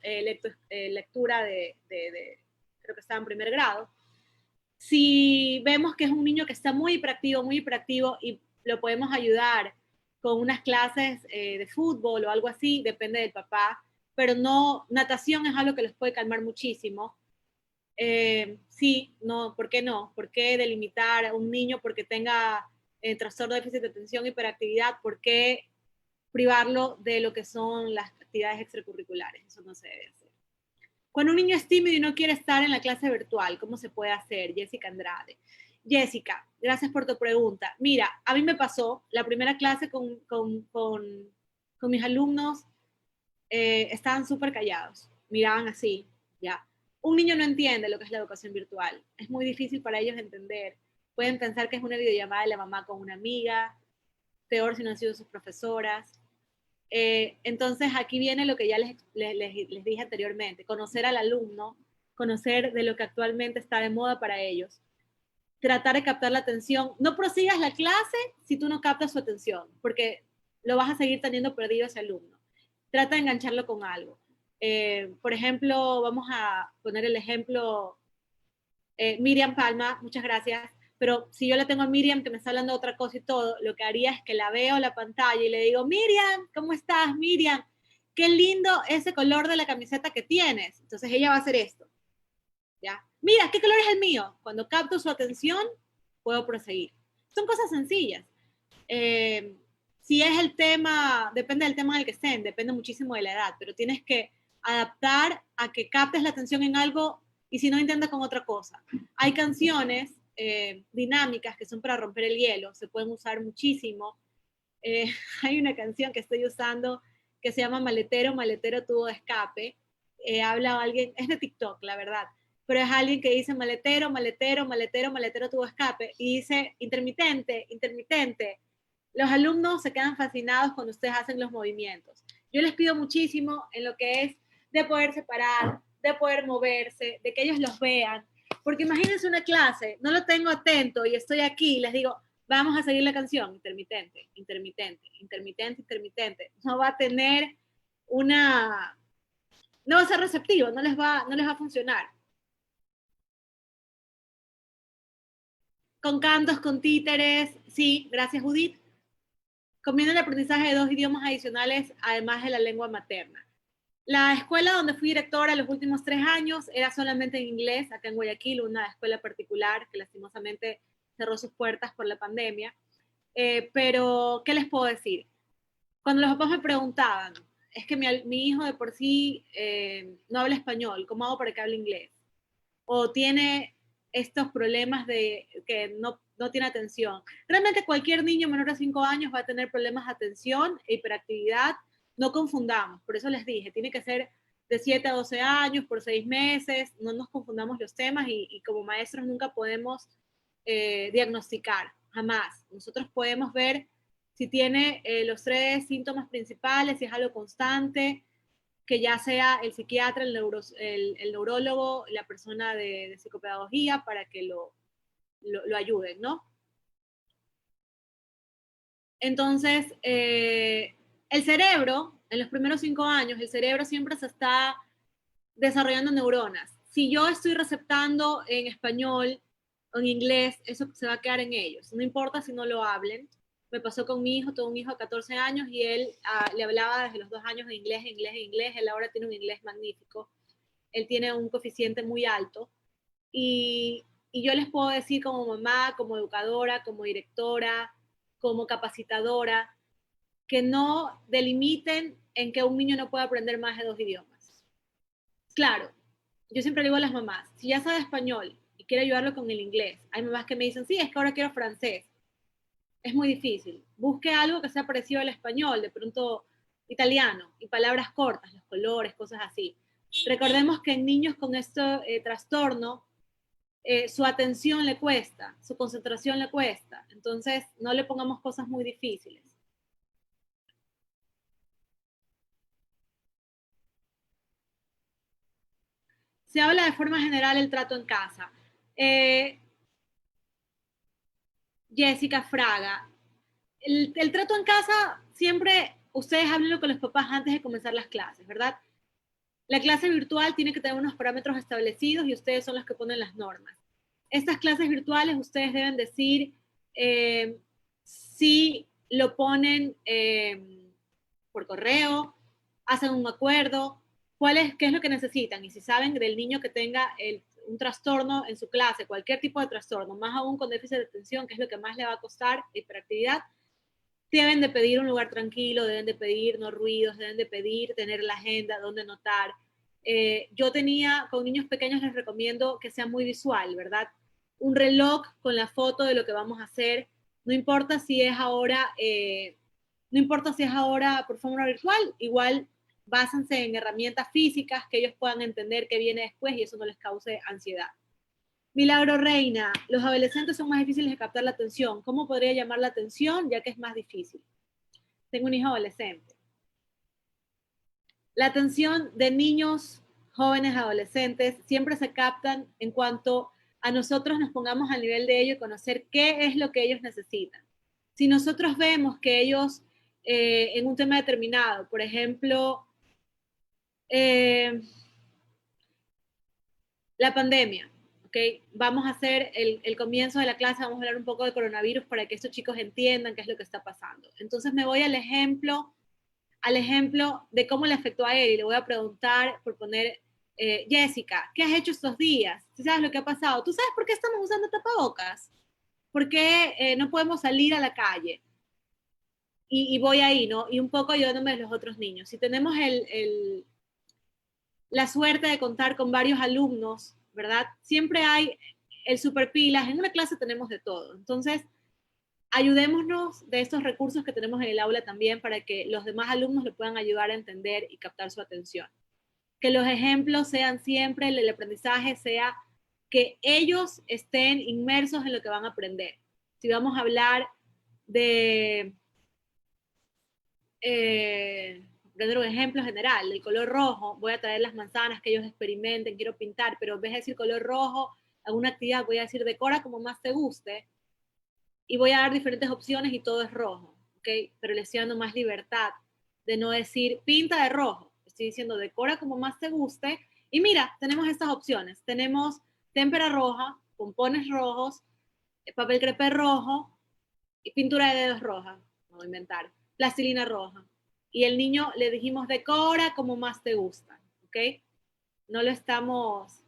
lectura creo que estaba en primer grado. Si vemos que es un niño que está muy hiperactivo y lo podemos ayudar con unas clases de fútbol o algo así, depende del papá, pero no, natación es algo que les puede calmar muchísimo. Sí, no, ¿por qué no? ¿Por qué delimitar a un niño porque tenga trastorno de déficit de atención, hiperactividad? ¿Por qué privarlo de lo que son las actividades extracurriculares? Eso no se debe hacer. Cuando un niño es tímido y no quiere estar en la clase virtual, ¿cómo se puede hacer? Jessica Andrade. Jessica, gracias por tu pregunta. Mira, a mí me pasó la primera clase con mis alumnos, estaban súper callados. miraban así, ¿ya? Un niño no entiende lo que es la educación virtual. Es muy difícil para ellos entender. Pueden pensar que es una videollamada de la mamá con una amiga, peor si no han sido sus profesoras. Entonces aquí viene lo que ya les dije anteriormente, conocer al alumno, conocer de lo que actualmente está de moda para ellos, tratar de captar la atención. No prosigas la clase si tú no captas su atención, porque lo vas a seguir teniendo perdido ese alumno. Trata de engancharlo con algo. Por ejemplo, vamos a poner el ejemplo, Miriam Palma, muchas gracias, pero si yo le tengo a Miriam que me está hablando de otra cosa y todo, lo que haría es que la veo en la pantalla y le digo, Miriam, ¿cómo estás, Miriam? Qué lindo ese color de la camiseta que tienes. Entonces ella va a hacer esto, ¿ya? Mira, ¿qué color es el mío? Cuando capto su atención, puedo proseguir. Son cosas sencillas. Eh, si es el tema, depende del tema en el que estén, depende muchísimo de la edad, pero tienes que adaptar a que captes la atención en algo y si no, intenta con otra cosa. Hay canciones dinámicas que son para romper el hielo, se pueden usar muchísimo. Hay una canción que estoy usando que se llama Maletero, Maletero, tubo de escape. Habla alguien, es de TikTok, la verdad, pero es alguien que dice maletero, maletero, maletero, maletero, tubo de escape, y dice intermitente, intermitente. Los alumnos se quedan fascinados cuando ustedes hacen los movimientos. Yo les pido muchísimo en lo que es de poder separar, de poder moverse, de que ellos los vean, porque imagínense una clase, no lo tengo atento y estoy aquí, les digo, vamos a seguir la canción, intermitente, intermitente, intermitente, intermitente. No va a tener una, no va a ser receptivo, no les va a funcionar. Con cantos, con títeres, sí, gracias Judith. Combina el aprendizaje de 2 idiomas adicionales, además de la lengua materna. La escuela donde fui directora los últimos 3 años era solamente en inglés, acá en Guayaquil, una escuela particular que lastimosamente cerró sus puertas por la pandemia. Pero, ¿qué les puedo decir? Cuando los papás me preguntaban, es que mi hijo de por sí no habla español, ¿cómo hago para que hable inglés? O tiene estos problemas de que no tiene atención. Realmente cualquier niño menor de 5 años va a tener problemas de atención e hiperactividad. No confundamos, por eso les dije, tiene que ser de 7 a 12 años, por 6 meses, no nos confundamos los temas y como maestros nunca podemos diagnosticar, jamás. Nosotros podemos ver si tiene los 3 síntomas principales, si es algo constante, que ya sea el psiquiatra, el neurólogo, la persona de psicopedagogía para que lo ayuden, ¿no? Entonces, el cerebro, en los primeros 5 años, el cerebro siempre se está desarrollando neuronas. Si yo estoy receptando en español o en inglés, eso se va a quedar en ellos. No importa si no lo hablen. Me pasó con mi hijo, tengo un hijo de 14 años y él le hablaba desde los 2 años de inglés, inglés, inglés. Él ahora tiene un inglés magnífico. Él tiene un coeficiente muy alto. Y yo les puedo decir como mamá, como educadora, como directora, como capacitadora, que no delimiten en que un niño no puede aprender más de 2 idiomas. Claro, yo siempre le digo a las mamás, si ya sabe español y quiere ayudarlo con el inglés, hay mamás que me dicen, sí, es que ahora quiero francés. Es muy difícil. Busque algo que sea parecido al español, de pronto italiano, y palabras cortas, los colores, cosas así. Recordemos que en niños con este trastorno, su atención le cuesta, su concentración le cuesta. Entonces, no le pongamos cosas muy difíciles. Se habla de forma general el trato en casa. Eh, Jessica Fraga, el trato en casa, siempre ustedes hablen con los papás antes de comenzar las clases, ¿verdad? La clase virtual tiene que tener unos parámetros establecidos y ustedes son los que ponen las normas. Estas clases virtuales ustedes deben decir si lo ponen por correo, hacen un acuerdo, qué es lo que necesitan y si saben del niño que tenga un trastorno en su clase, cualquier tipo de trastorno, más aún con déficit de atención, que es lo que más le va a costar, hiperactividad, deben de pedir un lugar tranquilo, deben de pedir no ruidos, deben de pedir tener la agenda, donde anotar. Yo tenía, con niños pequeños les recomiendo que sea muy visual, ¿verdad? Un reloj con la foto de lo que vamos a hacer, no importa si es ahora, no importa si es ahora por forma virtual, igual básense en herramientas físicas que ellos puedan entender qué viene después y eso no les cause ansiedad. Milagro Reina, los adolescentes son más difíciles de captar la atención. ¿Cómo podría llamar la atención ya que es más difícil? Tengo un hijo adolescente. La atención de niños, jóvenes, adolescentes, siempre se captan en cuanto a nosotros nos pongamos al nivel de ellos y conocer qué es lo que ellos necesitan. Si nosotros vemos que ellos en un tema determinado, por ejemplo, la pandemia, ¿ok? Vamos a hacer el comienzo de la clase, vamos a hablar un poco de coronavirus para que estos chicos entiendan qué es lo que está pasando. Entonces me voy al ejemplo de cómo le afectó a él y le voy a preguntar, por poner, Jessica, ¿qué has hecho estos días? ¿Tú sabes lo que ha pasado? ¿Tú sabes por qué estamos usando tapabocas? ¿Por qué no podemos salir a la calle? Y voy ahí, ¿no? Y un poco ayudándome de los otros niños. Si tenemos la suerte de contar con varios alumnos, ¿verdad? Siempre hay el superpilas, en una clase tenemos de todo. Entonces, ayudémonos de estos recursos que tenemos en el aula también para que los demás alumnos le puedan ayudar a entender y captar su atención. Que los ejemplos sean siempre, el aprendizaje sea que ellos estén inmersos en lo que van a aprender. Si vamos a hablar de poner un ejemplo general, el color rojo, voy a traer las manzanas que ellos experimenten, quiero pintar, pero en vez de decir color rojo, alguna actividad voy a decir decora como más te guste, y voy a dar diferentes opciones y todo es rojo, ¿ok? Pero le estoy dando más libertad de no decir pinta de rojo, estoy diciendo decora como más te guste, y mira, tenemos estas opciones, tenemos témpera roja, pompones rojos, papel crepé rojo, y pintura de dedos roja, no voy a inventar, plastilina roja. Y el niño le dijimos, decora como más te gusta, ¿ok? No lo estamos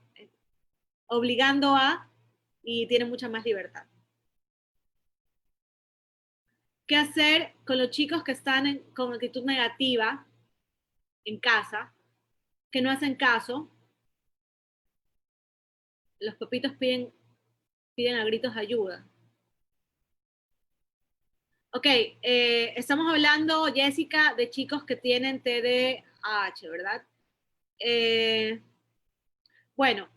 obligando a, y tiene mucha más libertad. ¿Qué hacer con los chicos que están con actitud negativa en casa, que no hacen caso? Los papitos piden a gritos ayuda. Ok, estamos hablando, Jessica, de chicos que tienen TDAH, ¿verdad? Bueno,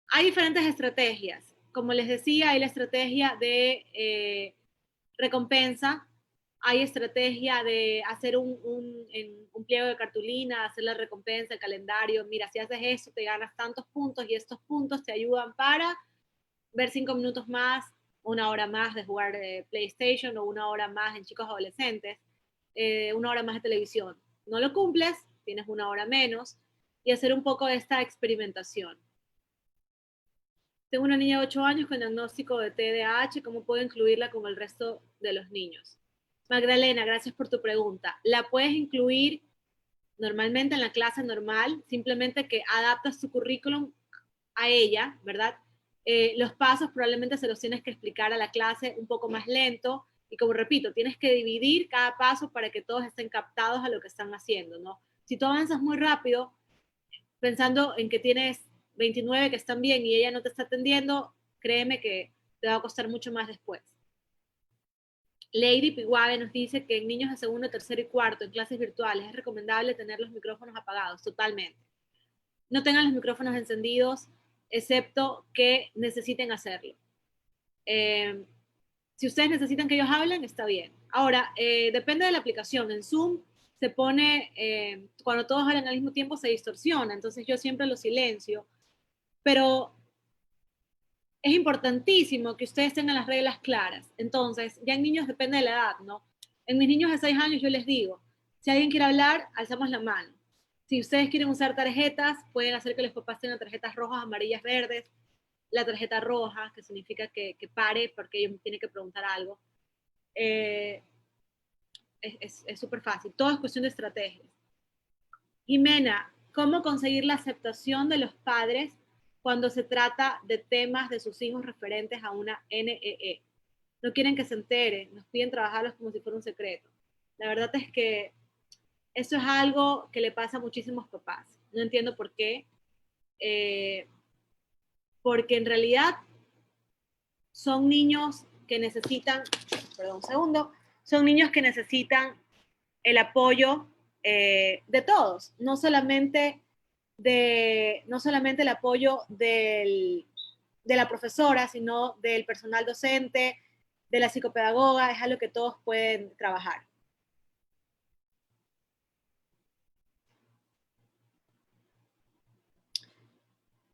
hay diferentes estrategias. Como les decía, hay la estrategia de recompensa, hay estrategia de hacer un pliego de cartulina, hacer la recompensa, el calendario. Mira, si haces esto, te ganas tantos puntos y estos puntos te ayudan para ver 5 minutos más, una hora más de jugar PlayStation o una hora más en chicos adolescentes, una hora más de televisión. No lo cumples, tienes una hora menos y hacer un poco de esta experimentación. Tengo una niña de 8 años con diagnóstico de TDAH, ¿cómo puedo incluirla con el resto de los niños? Magdalena, gracias por tu pregunta. La puedes incluir normalmente en la clase normal, simplemente que adaptas tu currículum a ella, ¿verdad? Los pasos probablemente se los tienes que explicar a la clase un poco más lento y como repito, tienes que dividir cada paso para que todos estén captados a lo que están haciendo, ¿no? Si tú avanzas muy rápido, pensando en que tienes 29 que están bien y ella no te está atendiendo, créeme que te va a costar mucho más después. Lady Piguave nos dice que en niños de segundo, tercero y cuarto, en clases virtuales, es recomendable tener los micrófonos apagados, totalmente. No tengan los micrófonos encendidos, excepto que necesiten hacerlo. Si ustedes necesitan que ellos hablen, está bien. Ahora, depende de la aplicación. En Zoom se pone, cuando todos hablan al mismo tiempo se distorsiona, entonces yo siempre lo silencio. Pero es importantísimo que ustedes tengan las reglas claras. Entonces, ya en niños depende de la edad, ¿no? En mis niños de 6 años yo les digo, si alguien quiere hablar, alzamos la mano. Si ustedes quieren usar tarjetas, pueden hacer que los papás tengan tarjetas rojas, amarillas, verdes. La tarjeta roja, que significa que pare porque ellos tienen que preguntar algo. Es súper fácil. Todo es cuestión de estrategias. Jimena, ¿cómo conseguir la aceptación de los padres cuando se trata de temas de sus hijos referentes a una NEE? No quieren que se enteren, nos piden trabajarlos como si fuera un secreto. La verdad es que eso es algo que le pasa a muchísimos papás. No entiendo por qué. Porque en realidad son niños que necesitan, perdón un segundo, son niños que necesitan el apoyo de todos, no solamente el apoyo de la profesora, sino del personal docente, de la psicopedagoga, es algo que todos pueden trabajar.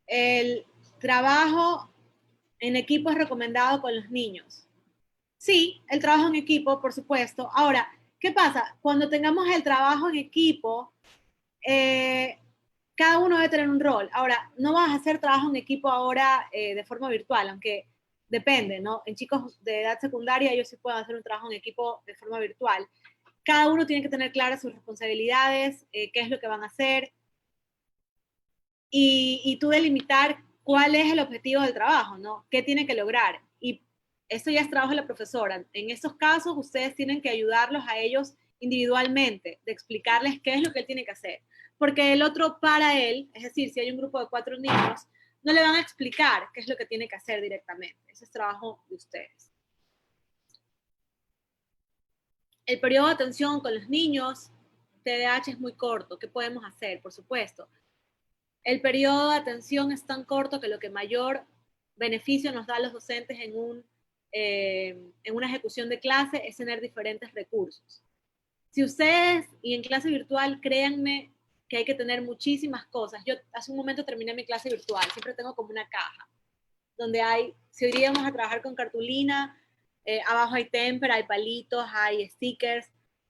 El trabajo en equipo es recomendado con los niños. Sí, el trabajo en equipo, por supuesto. Ahora, ¿qué pasa? Cuando tengamos el trabajo en equipo, eh, cada uno debe tener un rol. Ahora, no vas a hacer trabajo en equipo ahora de forma virtual, aunque depende, ¿no? En chicos de edad secundaria ellos sí pueden hacer un trabajo en equipo de forma virtual. Cada uno tiene que tener claras sus responsabilidades, qué es lo que van a hacer, y tú delimitar cuál es el objetivo del trabajo, ¿no? ¿Qué tiene que lograr? Y eso ya es trabajo de la profesora. En estos casos, ustedes tienen que ayudarlos a ellos individualmente, de explicarles qué es lo que él tiene que hacer. Porque el otro para él, es decir, si hay un grupo de 4 niños, no le van a explicar qué es lo que tiene que hacer directamente. Ese es trabajo de ustedes. El periodo de atención con los niños, TDAH es muy corto. ¿Qué podemos hacer? Por supuesto, el periodo de atención es tan corto que lo que mayor beneficio nos da a los docentes en una ejecución de clase es tener diferentes recursos. Si ustedes, y en clase virtual, créanme que hay que tener muchísimas cosas. Yo hace un momento terminé mi clase virtual, siempre tengo como una caja, donde hay, si hoy día vamos a trabajar con cartulina, abajo hay témpera, hay palitos, hay stickers,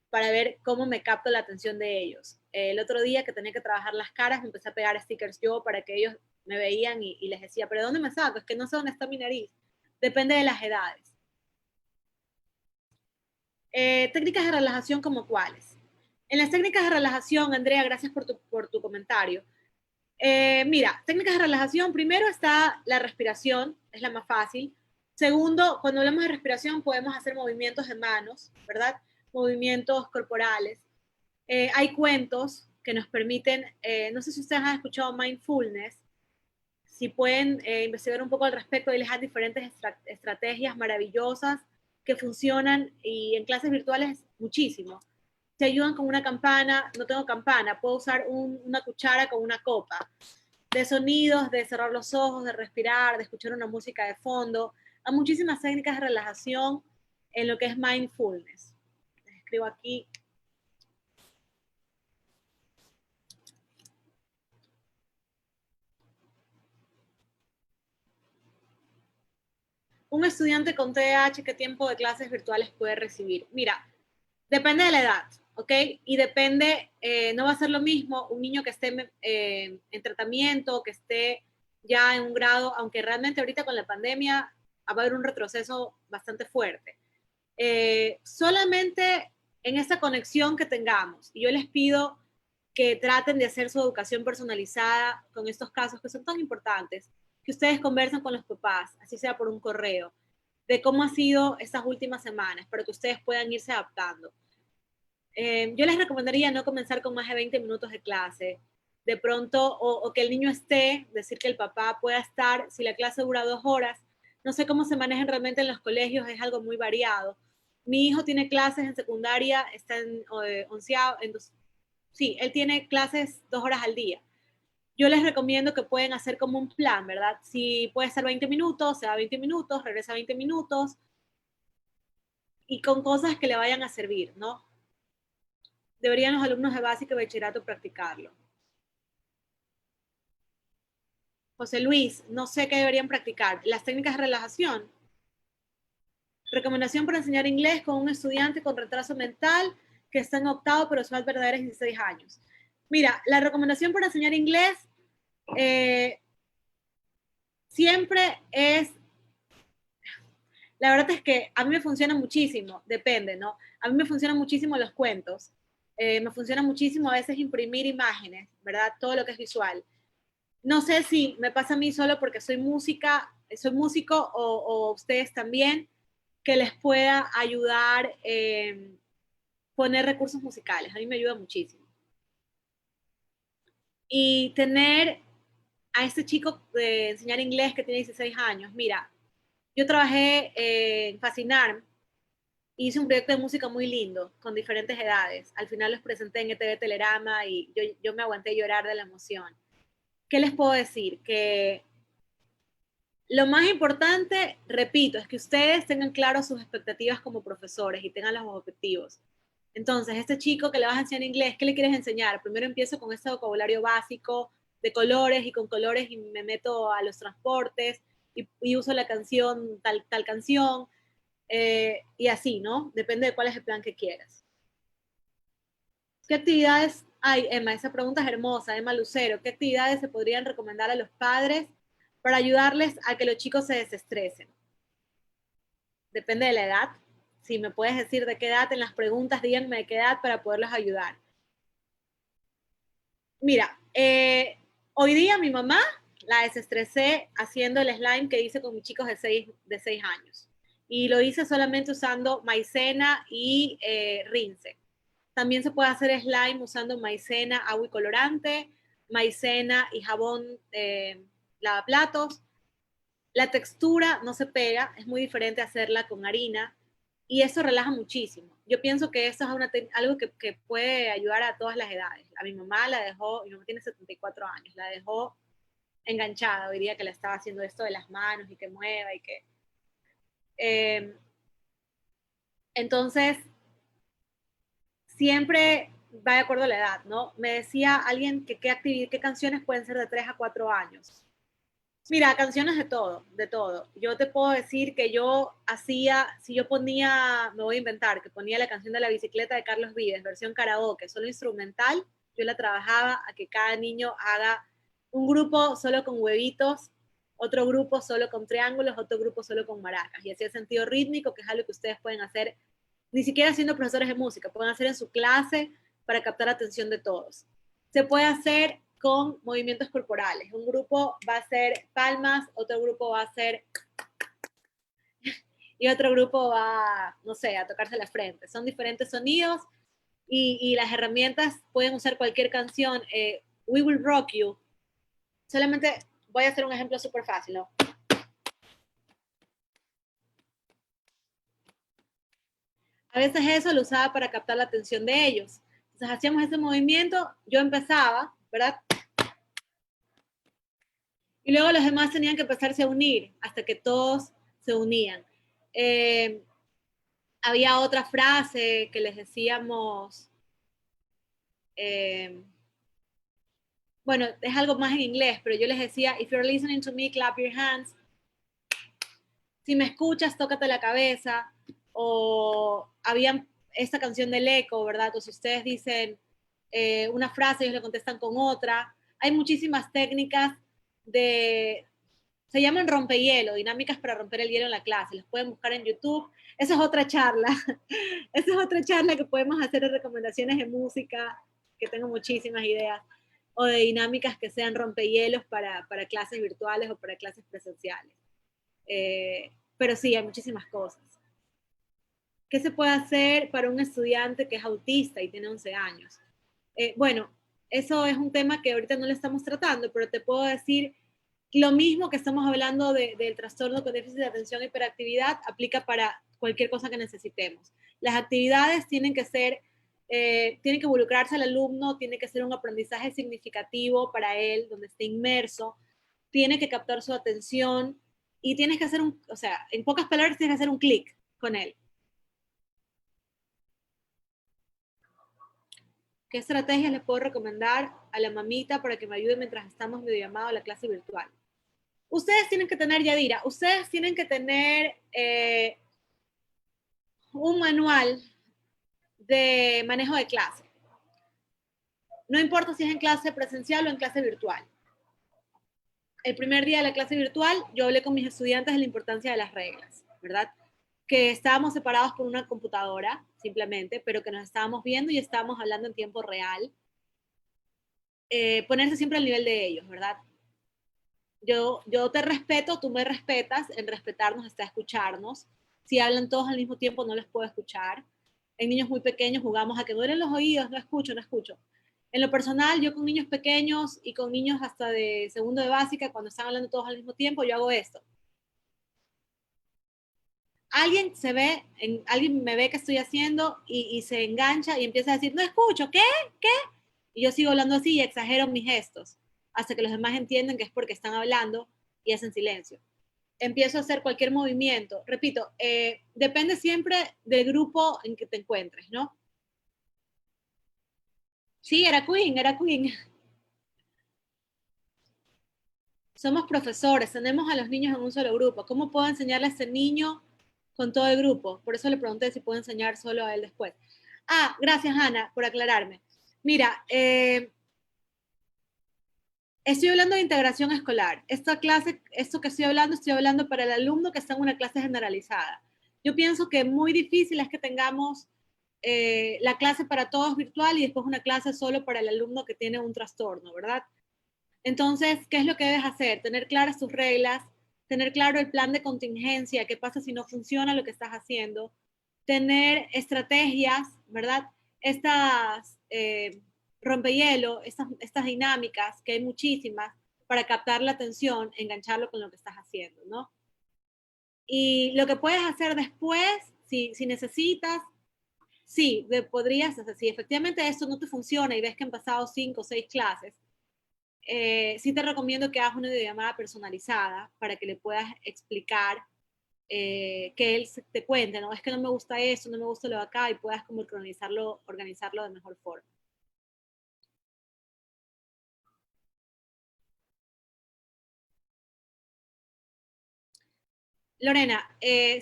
para ver cómo me capto la atención de ellos. El otro día que tenía que trabajar las caras, me empecé a pegar stickers yo para que ellos me veían y les decía, ¿pero dónde me saco? Es que no sé dónde está mi nariz. Depende de las edades. Técnicas de relajación como cuáles. En las técnicas de relajación, Andrea, gracias por tu comentario. Mira, técnicas de relajación, primero está la respiración, es la más fácil. Segundo, cuando hablamos de respiración podemos hacer movimientos de manos, ¿verdad? Movimientos corporales. Hay cuentos que nos permiten, no sé si ustedes han escuchado mindfulness, si pueden investigar un poco al respecto, y les dan diferentes estrategias maravillosas que funcionan y en clases virtuales muchísimo. Te ayudan con una campana, no tengo campana, puedo usar una cuchara con una copa, de sonidos, de cerrar los ojos, de respirar, de escuchar una música de fondo. Hay muchísimas técnicas de relajación en lo que es mindfulness. Les escribo aquí. Un estudiante con TDAH, ¿qué tiempo de clases virtuales puede recibir? Mira, depende de la edad, ¿ok? Y depende, no va a ser lo mismo un niño que esté en tratamiento, que esté ya en un grado, aunque realmente ahorita con la pandemia va a haber un retroceso bastante fuerte. Solamente en esa conexión que tengamos, y yo les pido que traten de hacer su educación personalizada con estos casos que son tan importantes, que ustedes conversen con los papás, así sea por un correo, de cómo ha sido estas últimas semanas, para que ustedes puedan irse adaptando. Yo les recomendaría no comenzar con más de 20 minutos de clase, de pronto, o que el niño esté, decir que el papá pueda estar, si la clase dura 2 horas, no sé cómo se manejan realmente en los colegios, es algo muy variado. Mi hijo tiene clases en secundaria, está en onceavo, sí, él tiene clases 2 horas al día. Yo les recomiendo que pueden hacer como un plan, ¿verdad? Si puede ser 20 minutos, se da 20 minutos, regresa 20 minutos, y con cosas que le vayan a servir, ¿no? Deberían los alumnos de básico y bachillerato practicarlo. José Luis, no sé qué deberían practicar. Las técnicas de relajación. Recomendación para enseñar inglés con un estudiante con retraso mental que está en octavo, pero su edad verdadera es 16 años. Mira, la recomendación para enseñar inglés eh, siempre es, la verdad es que a mí me funciona muchísimo, depende, ¿no? A mí me funcionan muchísimo los cuentos, me funciona muchísimo a veces imprimir imágenes, ¿verdad? Todo lo que es visual. No sé si me pasa a mí solo porque soy músico o ustedes también, que les pueda ayudar poner recursos musicales. A mí me ayuda muchísimo. Y tener a este chico de enseñar inglés que tiene 16 años, mira, yo trabajé en Fascinar hice un proyecto de música muy lindo, con diferentes edades. Al final los presenté en ETV Telerama y yo me aguanté llorar de la emoción. ¿Qué les puedo decir? Que lo más importante, repito, es que ustedes tengan claros sus expectativas como profesores y tengan los objetivos. Entonces, este chico que le vas a enseñar inglés, ¿qué le quieres enseñar? Primero empiezo con ese vocabulario básico de colores y con colores y me meto a los transportes y uso la canción, tal canción, y así, ¿no? Depende de cuál es el plan que quieras. ¿Qué actividades hay, Emma? Esa pregunta es hermosa, Emma Lucero. ¿Qué actividades se podrían recomendar a los padres para ayudarles a que los chicos se desestresen? Depende de la edad. Si me puedes decir de qué edad en las preguntas, díganme de qué edad para poderlos ayudar. Mira, hoy día mi mamá la desestresé haciendo el slime que hice con mis chicos de 6 años. Y lo hice solamente usando maicena y rinse. También se puede hacer slime usando maicena, agua y colorante, maicena y jabón lavaplatos. La textura no se pega, es muy diferente hacerla con harina y eso relaja muchísimo. Yo pienso que eso es algo que puede ayudar a todas las edades. A mi mamá la dejó, mi mamá tiene 74 años, la dejó enganchada, hoy día que le estaba haciendo esto de las manos y que mueva y que... Eh, entonces, siempre va de acuerdo a la edad, ¿no? Me decía alguien que qué canciones pueden ser de 3 a 4 años. Mira, canciones de todo, de todo. Yo te puedo decir que yo hacía, si yo ponía, me voy a inventar, que ponía la canción de la bicicleta de Carlos Vives, versión karaoke, solo instrumental, yo la trabajaba a que cada niño haga un grupo solo con huevitos, otro grupo solo con triángulos, otro grupo solo con maracas. Y así el sentido rítmico, que es algo que ustedes pueden hacer, ni siquiera siendo profesores de música, pueden hacer en su clase para captar la atención de todos. Se puede hacer con movimientos corporales. Un grupo va a hacer palmas, otro grupo va a hacer y otro grupo va, no sé, a tocarse la frente. Son diferentes sonidos y las herramientas pueden usar cualquier canción. We Will Rock You. Solamente voy a hacer un ejemplo súper fácil, ¿no? A veces eso lo usaba para captar la atención de ellos. Entonces hacíamos ese movimiento, yo empezaba, ¿verdad? Y luego los demás tenían que empezarse a unir hasta que todos se unían. Eh, Había otra frase que les decíamos, eh, bueno, es algo más en inglés, pero yo les decía, if you're listening to me, clap your hands. Si me escuchas, tócate la cabeza. O había esta canción del eco, ¿verdad? O si ustedes dicen una frase, ellos le contestan con otra. Hay muchísimas técnicas de, se llaman rompehielo, dinámicas para romper el hielo en la clase. Los pueden buscar en YouTube. Esa es otra charla. Esa es otra charla que podemos hacer de recomendaciones de música, que tengo muchísimas ideas, o de dinámicas que sean rompehielos para clases virtuales o para clases presenciales. Pero sí, hay muchísimas cosas. ¿Qué se puede hacer para un estudiante que es autista y tiene 11 años? Bueno, eso es un tema que ahorita no le estamos tratando, pero te puedo decir lo mismo que estamos hablando del trastorno con déficit de atención e hiperactividad aplica para cualquier cosa que necesitemos. Las actividades tienen que ser, tienen que involucrarse al alumno, tiene que ser un aprendizaje significativo para él, donde esté inmerso, tiene que captar su atención y tienes que hacer un, o sea, en pocas palabras tienes que hacer un clic con él. ¿Qué estrategias les puedo recomendar a la mamita para que me ayude mientras estamos videollamado a la clase virtual? Ustedes tienen que tener, Yadira, ustedes tienen que tener un manual de manejo de clase. No importa si es en clase presencial o en clase virtual. El primer día de la clase virtual, yo hablé con mis estudiantes de la importancia de las reglas, ¿verdad? Que estábamos separados por una computadora, simplemente, pero que nos estábamos viendo y estábamos hablando en tiempo real. Ponerse siempre al nivel de ellos, ¿verdad? Yo te respeto, tú me respetas, en respetarnos está escucharnos. Si hablan todos al mismo tiempo, no les puedo escuchar. En niños muy pequeños jugamos a que duelen los oídos, no escucho, no escucho. En lo personal, yo con niños pequeños y con niños hasta de segundo de básica, cuando están hablando todos al mismo tiempo, yo hago esto. alguien me ve que estoy haciendo y se engancha y empieza a decir, no escucho, ¿qué? ¿Qué? Y yo sigo hablando así y exagero mis gestos hasta que los demás entienden que es porque están hablando y hacen silencio. Empiezo a hacer cualquier movimiento. Repito, depende siempre del grupo en que te encuentres, ¿no? Sí, era Queen, era Queen. Somos profesores, tenemos a los niños en un solo grupo. ¿Cómo puedo enseñarle a ese niño con todo el grupo? Por eso le pregunté si puedo enseñar solo a él después. Ah, gracias Ana por aclararme. Mira, estoy hablando de integración escolar. Esta clase, esto que estoy hablando para el alumno que está en una clase generalizada. Yo pienso que muy difícil es que tengamos la clase para todos virtual y después una clase solo para el alumno que tiene un trastorno, ¿verdad? Entonces, ¿qué es lo que debes hacer? Tener claras tus reglas, tener claro el plan de contingencia, qué pasa si no funciona lo que estás haciendo, tener estrategias, ¿verdad? Estas rompehielo, estas dinámicas, que hay muchísimas, para captar la atención, engancharlo con lo que estás haciendo, ¿no? Y lo que puedes hacer después, si necesitas, sí, podrías, o sea, si efectivamente esto no te funciona y ves que han pasado 5 o 6 clases, sí te recomiendo que hagas una videollamada personalizada para que le puedas explicar, que él te cuente, no es que no me gusta eso, no me gusta lo de acá, y puedas como organizarlo de mejor forma. Lorena,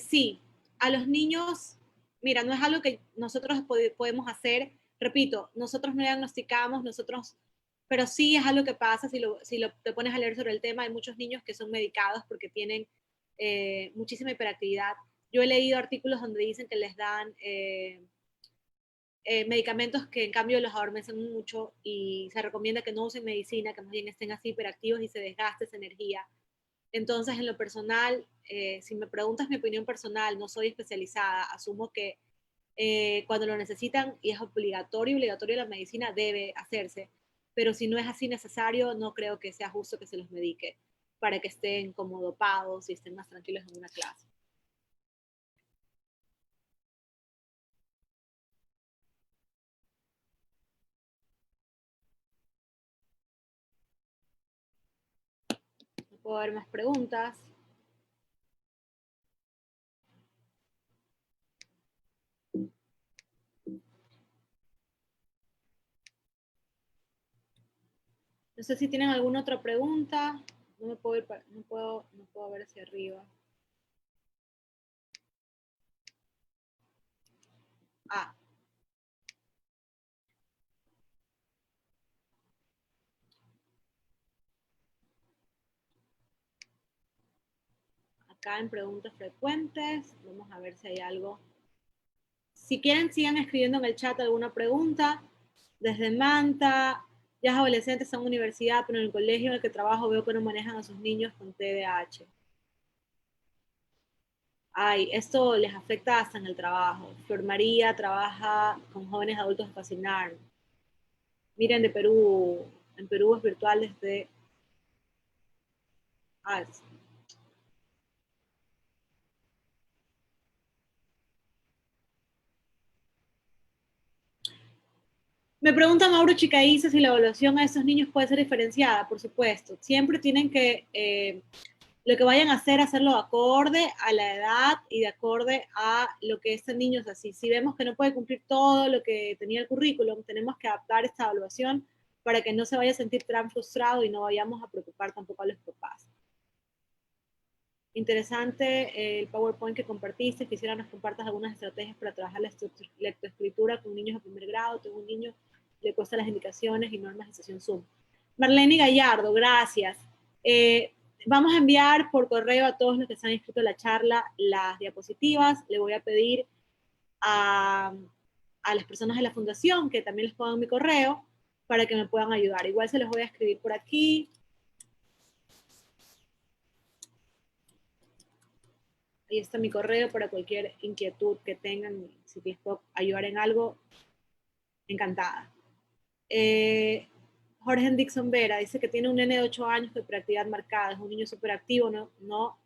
sí, a los niños, mira, no es algo que nosotros podemos hacer, repito, nosotros no diagnosticamos, pero sí es algo que pasa si te pones a leer sobre el tema, hay muchos niños que son medicados porque tienen muchísima hiperactividad. Yo he leído artículos donde dicen que les dan medicamentos que en cambio los adormecen mucho y se recomienda que no usen medicina, que más bien estén así hiperactivos y se desgaste esa energía. Entonces, en lo personal, si me preguntas mi opinión personal, no soy especializada, asumo que cuando lo necesitan y es obligatorio la medicina debe hacerse, pero si no es así necesario, no creo que sea justo que se los medique para que estén como dopados y estén más tranquilos en una clase. No puedo ver más preguntas. No sé si tienen alguna otra pregunta. No me puedo ir, no puedo ver hacia arriba. Ah, acá en preguntas frecuentes, vamos a ver si hay algo. Si quieren, sigan escribiendo en el chat alguna pregunta. Desde Manta, ya es adolescente, está en universidad, pero en el colegio en el que trabajo veo que no manejan a sus niños con TDAH. Ay, esto les afecta hasta en el trabajo. Flor María trabaja con jóvenes adultos de Fascinar. Miren, de Perú, en Perú es virtual desde... Ah, me pregunta Mauro Chicaíza si la evaluación a esos niños puede ser diferenciada. Por supuesto, siempre tienen que lo que vayan a hacer, hacerlo acorde a la edad y de acorde a lo que este niño es así. Si vemos que no puede cumplir todo lo que tenía el currículum, tenemos que adaptar esta evaluación para que no se vaya a sentir tan frustrado y no vayamos a preocupar tampoco a los papás. Interesante el PowerPoint que compartiste. Quisiera nos compartas algunas estrategias para trabajar la lectoescritura con niños de primer grado. Tengo un niño, le cuesta las indicaciones y normas de sesión Zoom. Marlene Gallardo, gracias. Vamos a enviar por correo a todos los que se han inscrito a la charla las diapositivas. Le voy a pedir a las personas de la fundación que también les pongan mi correo para que me puedan ayudar. Igual se los voy a escribir por aquí. Ahí está mi correo para cualquier inquietud que tengan. Si les puedo ayudar en algo, encantada. Jorge Dixon Vera dice que tiene un nene de 8 años de hiperactividad marcada, es un niño súper activo, no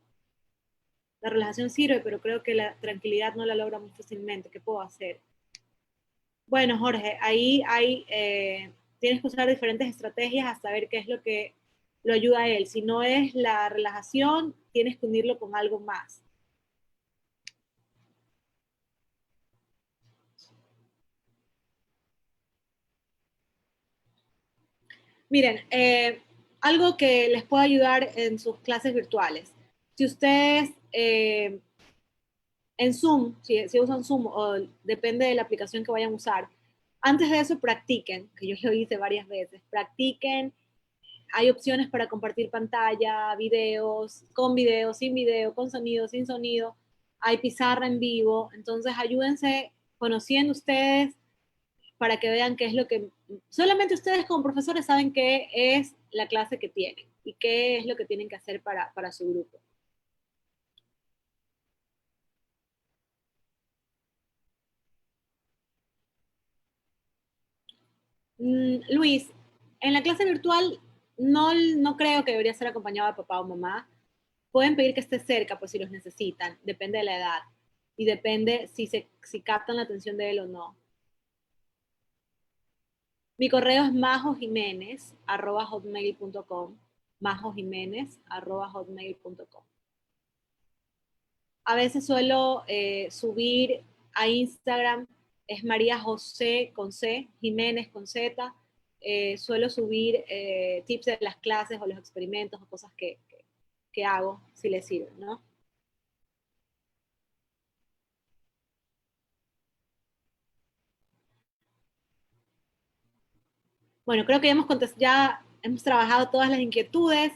La relajación sirve, pero creo que la tranquilidad no la logra muy fácilmente. ¿Qué puedo hacer? Bueno, Jorge, tienes que usar diferentes estrategias hasta ver qué es lo que lo ayuda a él. Si no es la relajación, tienes que unirlo con algo más. Miren, algo que les puede ayudar en sus clases virtuales. Si ustedes en Zoom, si usan Zoom o depende de la aplicación que vayan a usar, antes de eso practiquen, que yo lo hice varias veces, practiquen. Hay opciones para compartir pantalla, videos, sin video, con sonido, sin sonido. Hay pizarra en vivo. Entonces, ayúdense conociendo ustedes para que vean qué es lo que... Solamente ustedes como profesores saben qué es la clase que tienen y qué es lo que tienen que hacer para su grupo. Luis, en la clase virtual no creo que debería ser acompañado de papá o mamá. Pueden pedir que esté cerca, pues si los necesitan, depende de la edad y depende si captan la atención de él o no. Mi correo es majojiménez@hotmail.com, majojiménez@hotmail.com. A veces suelo subir a Instagram, es María José con C, Jiménez con Z. Suelo subir tips de las clases o los experimentos o cosas que hago, si les sirven, ¿no? Bueno, creo que ya hemos trabajado todas las inquietudes.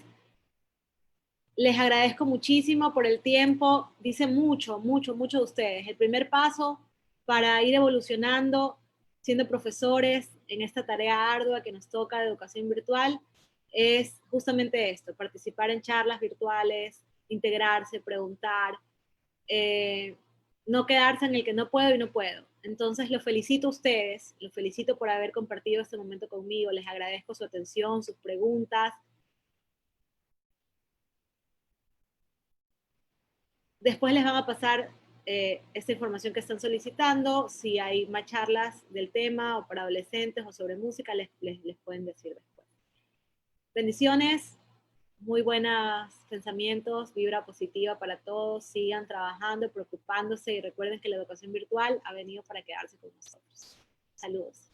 Les agradezco muchísimo por el tiempo. Dice mucho de ustedes. El primer paso para ir evolucionando, siendo profesores en esta tarea ardua que nos toca de educación virtual, es justamente esto, participar en charlas virtuales, integrarse, preguntar, eh, no quedarse en el que no puedo y no puedo. Entonces, los felicito a ustedes, los felicito por haber compartido este momento conmigo, les agradezco su atención, sus preguntas. Después les van a pasar esta información que están solicitando, si hay más charlas del tema o para adolescentes o sobre música, les pueden decir después. Bendiciones, muy buenos pensamientos, vibra positiva para todos, sigan trabajando, preocupándose y recuerden que la educación virtual ha venido para quedarse con nosotros. Saludos.